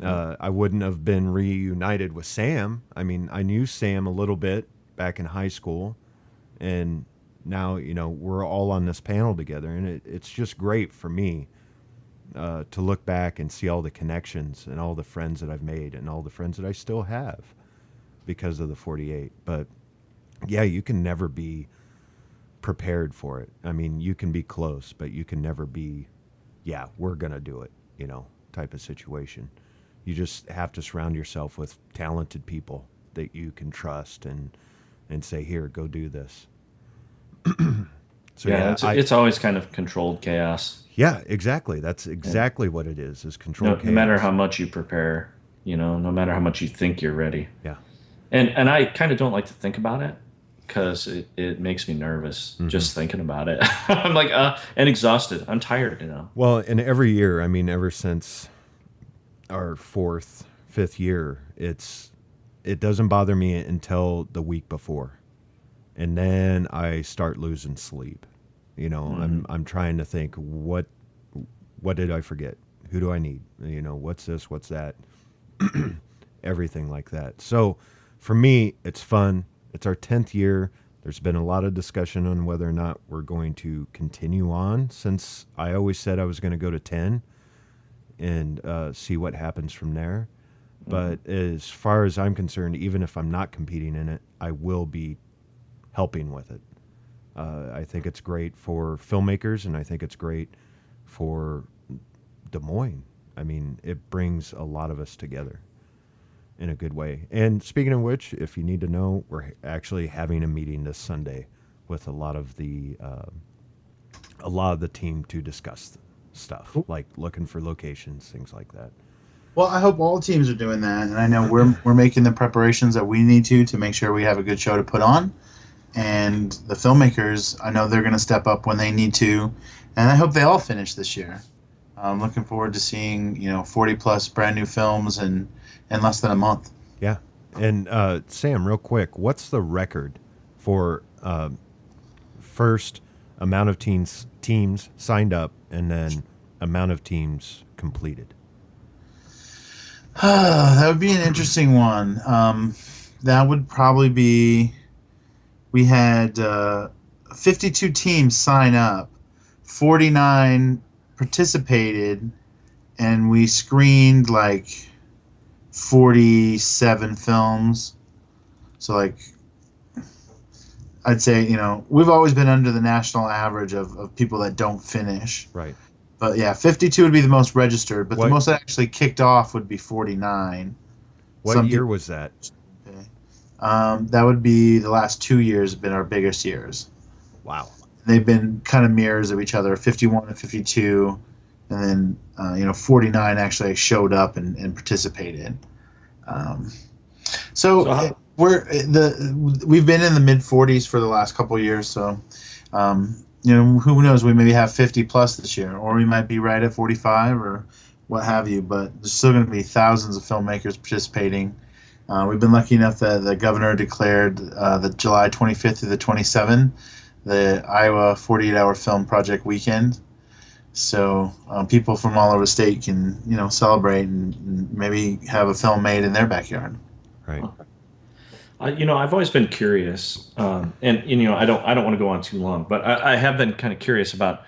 I wouldn't have been reunited with Sam. I mean, I knew Sam a little bit back in high school, and now, we're all on this panel together, and it's just great for me to look back and see all the connections and all the friends that I've made and all the friends that I still have because of the 48. But yeah, you can never be prepared for it. I mean, you can be close, but you can never be, yeah, we're going to do it, type of situation. You just have to surround yourself with talented people that you can trust and say, here, go do this. So yeah, it's always kind of controlled chaos. Yeah, exactly. That's exactly what it is controlled chaos. No matter how much you prepare, no matter how much you think you're ready. Yeah. And I kind of don't like to think about it because it makes me nervous just thinking about it. I'm like, and exhausted. I'm tired, Well, and every year, I mean, ever since our 4th, 5th year, it doesn't bother me until the week before. And then I start losing sleep. I'm trying to think, what did I forget? Who do I need? What's this? What's that? Everything like that. So for me, it's fun. It's our 10th year. There's been a lot of discussion on whether or not we're going to continue on, since I always said I was going to go to 10 and see what happens from there. But as far as I'm concerned, even if I'm not competing in it, I will be helping with it. I think it's great for filmmakers, and I think it's great for Des Moines. I mean, it brings a lot of us together in a good way. And speaking of which, if you need to know, we're actually having a meeting this Sunday with a lot of the team to discuss stuff, like looking for locations, things like that. Well, I hope all teams are doing that, and I know we're making the preparations that we need to make sure we have a good show to put on. And the filmmakers, I know they're going to step up when they need to, and I hope they all finish this year. I'm looking forward to seeing 40 plus brand new films in less than a month. Yeah, and Sam, real quick, what's the record for first amount of teams signed up and then amount of teams completed? That would be an interesting one. That would probably be, we had 52 teams sign up, 49 participated, and we screened like 47 films. So like, I'd say, we've always been under the national average of people that don't finish. Right. But yeah, 52 would be the most registered, but the most that actually kicked off would be 49. What year was that? Okay. That would be the last 2 years have been our biggest years. Wow. They've been kind of mirrors of each other, 51 and 52, and then 49 actually showed up and participated. We've been in the mid 40s for the last couple of years, so who knows? We maybe have 50 plus this year, or we might be right at 45 or what have you. But there's still going to be thousands of filmmakers participating. We've been lucky enough that the governor declared the July 25th through the 27th the Iowa 48-hour film project weekend. So people from all over the state can celebrate and maybe have a film made in their backyard. Right. I've always been curious, and I don't want to go on too long, but I have been kind of curious about,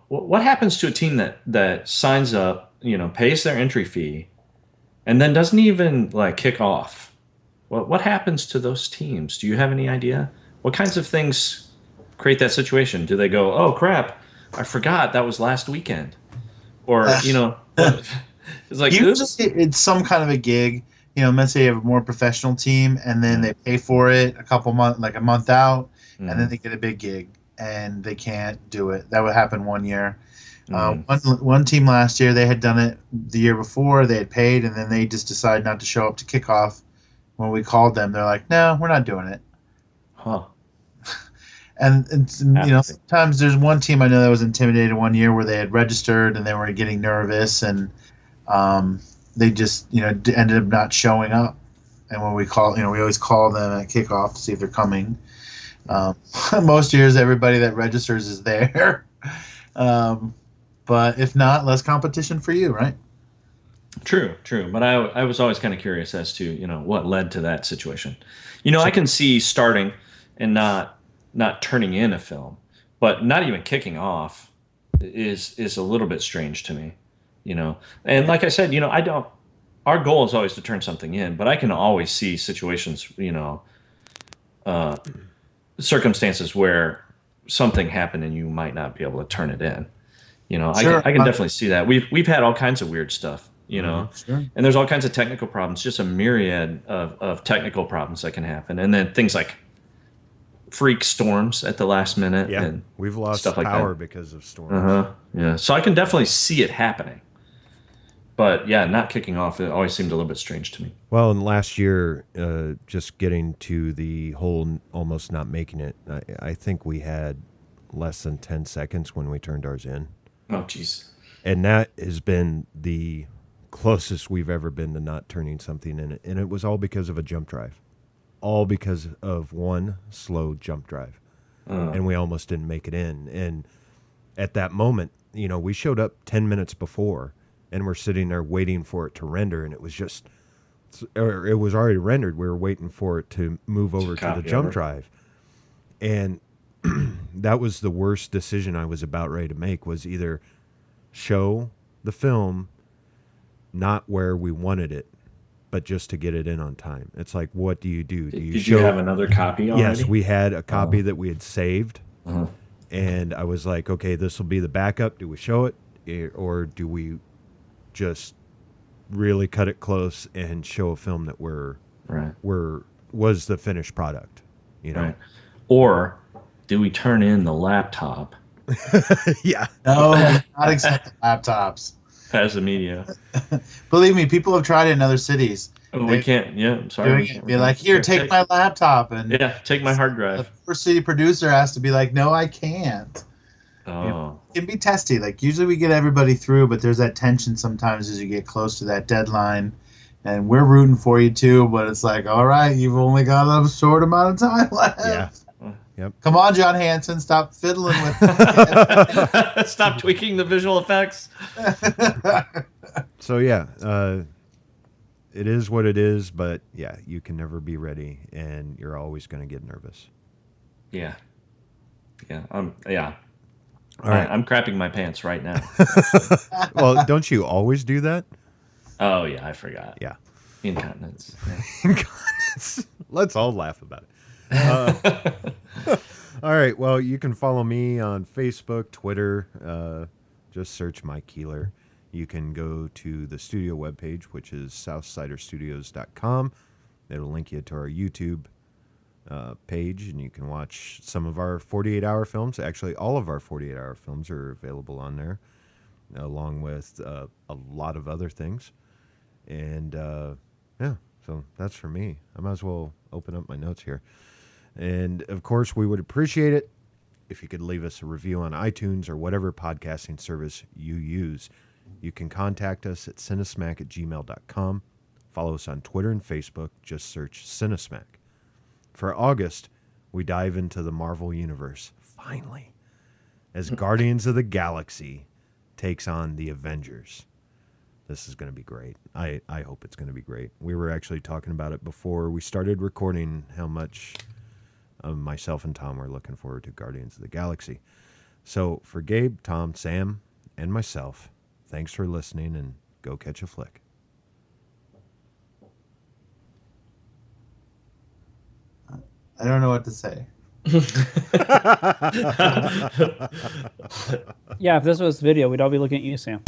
what happens to a team that signs up, pays their entry fee, and then doesn't even like kick off. What happens to those teams? Do you have any idea? What kinds of things create that situation? Do they go, oh crap, I forgot that was last weekend, or it's like usually it's some kind of a gig. Let's say you have a more professional team, and then they pay for it a month out, and then they get a big gig, and they can't do it. That would happen one year. One team last year, they had done it the year before. They had paid, and then they just decided not to show up to kickoff. When we called them, they're like, "No, we're not doing it." Huh. And sometimes there's one team I know that was intimidated one year where they had registered and they were getting nervous, and they just, ended up not showing up. And when we call, we always call them at kickoff to see if they're coming. Most years, everybody that registers is there. But if not, less competition for you, right? True. But I was always kind of curious as to, what led to that situation. I can see starting and not turning in a film, but not even kicking off is a little bit strange to me. And like I said, our goal is always to turn something in, but I can always see situations, circumstances where something happened and you might not be able to turn it in. Sure. I can definitely see that. We've had all kinds of weird stuff, Sure. and there's all kinds of technical problems, just a myriad of technical problems that can happen. And then things like freak storms at the last minute. Yeah, and we've lost stuff like power that. because of storms. Yeah. So I can definitely see it happening. But yeah, not kicking off, it always seemed a little bit strange to me. Well, and last year, just getting to the whole almost not making it, I think we had less than 10 seconds when we turned ours in. Oh, jeez. And that has been the closest we've ever been to not turning something in. And it was all because of a jump drive. All because of one slow jump drive. And we almost didn't make it in. And at that moment, we showed up 10 minutes before, and we're sitting there waiting for it to render, and it was already rendered. We were waiting for it to move over to the jump drive. And that was the worst decision I was about ready to make, was either show the film not where we wanted it, but just to get it in on time. It's like, what do you do? Did you have another copy already? Yes, we had a copy that we had saved, And I was like, okay, this will be the backup. Do we show it? Or do we just really cut it close and show a film that was the finished product? You know? Right. Or do we turn in the laptop? Yeah. No, not accept laptops. As a media. Believe me, people have tried it in other cities. Oh, we can't. Yeah, I'm sorry. Be like, here, take my laptop, and take my hard drive. The first city producer has to be like, no, I can't. Oh, it can be testy. Like usually we get everybody through, but there's that tension sometimes as you get close to that deadline, and we're rooting for you too. But it's like, all right, you've only got a short amount of time left. Yeah. Yep. Come on, John Hanson, stop fiddling with. Stop tweaking the visual effects. So yeah, it is what it is. But yeah, you can never be ready, and you're always going to get nervous. Yeah. Yeah. All right. I'm crapping my pants right now. Well, don't you always do that? Oh yeah, I forgot. Yeah. Incontinence. Incontinence. Let's all laugh about it. All right. Well, you can follow me on Facebook, Twitter. Just search Mike Keeler. You can go to the studio webpage, which is southsiderstudios.com. It'll link you to our YouTube page, and you can watch some of our 48-hour films. Actually, all of our 48-hour films are available on there, along with a lot of other things. And yeah, so that's for me. I might as well open up my notes here. And, of course, we would appreciate it if you could leave us a review on iTunes or whatever podcasting service you use. You can contact us at cinesmack@gmail.com. Follow us on Twitter and Facebook. Just search Cinesmack. For August, we dive into the Marvel Universe, finally, as Guardians of the Galaxy takes on the Avengers. This is going to be great. I hope it's going to be great. We were actually talking about it before we started recording, how much myself and Tom were looking forward to Guardians of the Galaxy. So for Gabe, Tom, Sam, and myself, thanks for listening, and go catch a flick. I don't know what to say. Yeah, if this was video, we'd all be looking at you, Sam.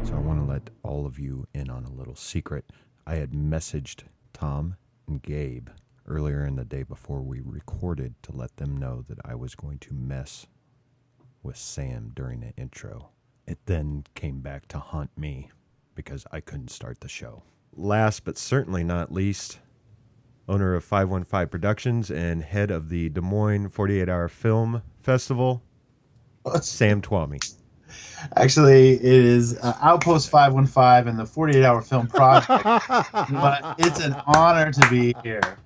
So I want to let all of you in on a little secret. I had messaged Tom and Gabe earlier in the day before we recorded to let them know that I was going to mess with Sam during the intro. It then came back to haunt me because I couldn't start the show. Last but certainly not least, owner of 515 Productions and head of the Des Moines 48-Hour Film Festival, Sam Twomey. Actually, it is Outpost 515 and the 48-Hour Film Project, but it's an honor to be here.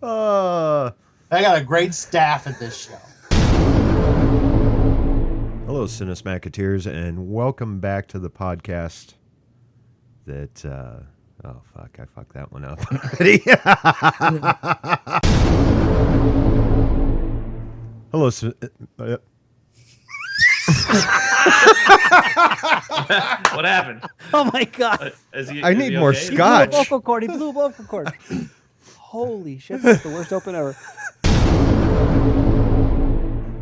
I got a great staff at this show. Hello, Cinesmacketeers, and welcome back to the podcast that... oh, fuck, I fucked that one up already. Hello, What happened? Oh my God! I need more scotch. He blew a vocal cord. He blew a vocal cord. Holy shit! That's the worst open ever.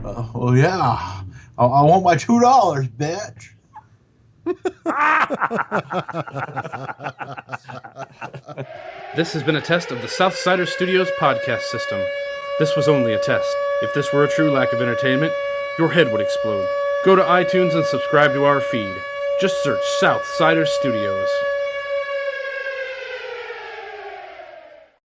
Oh yeah, I want my $2, bitch. This has been a test of the Southsider Studios podcast system. This was only a test. If this were a true lack of entertainment, your head would explode. Go to iTunes and subscribe to our feed. Just search Southsider Studios.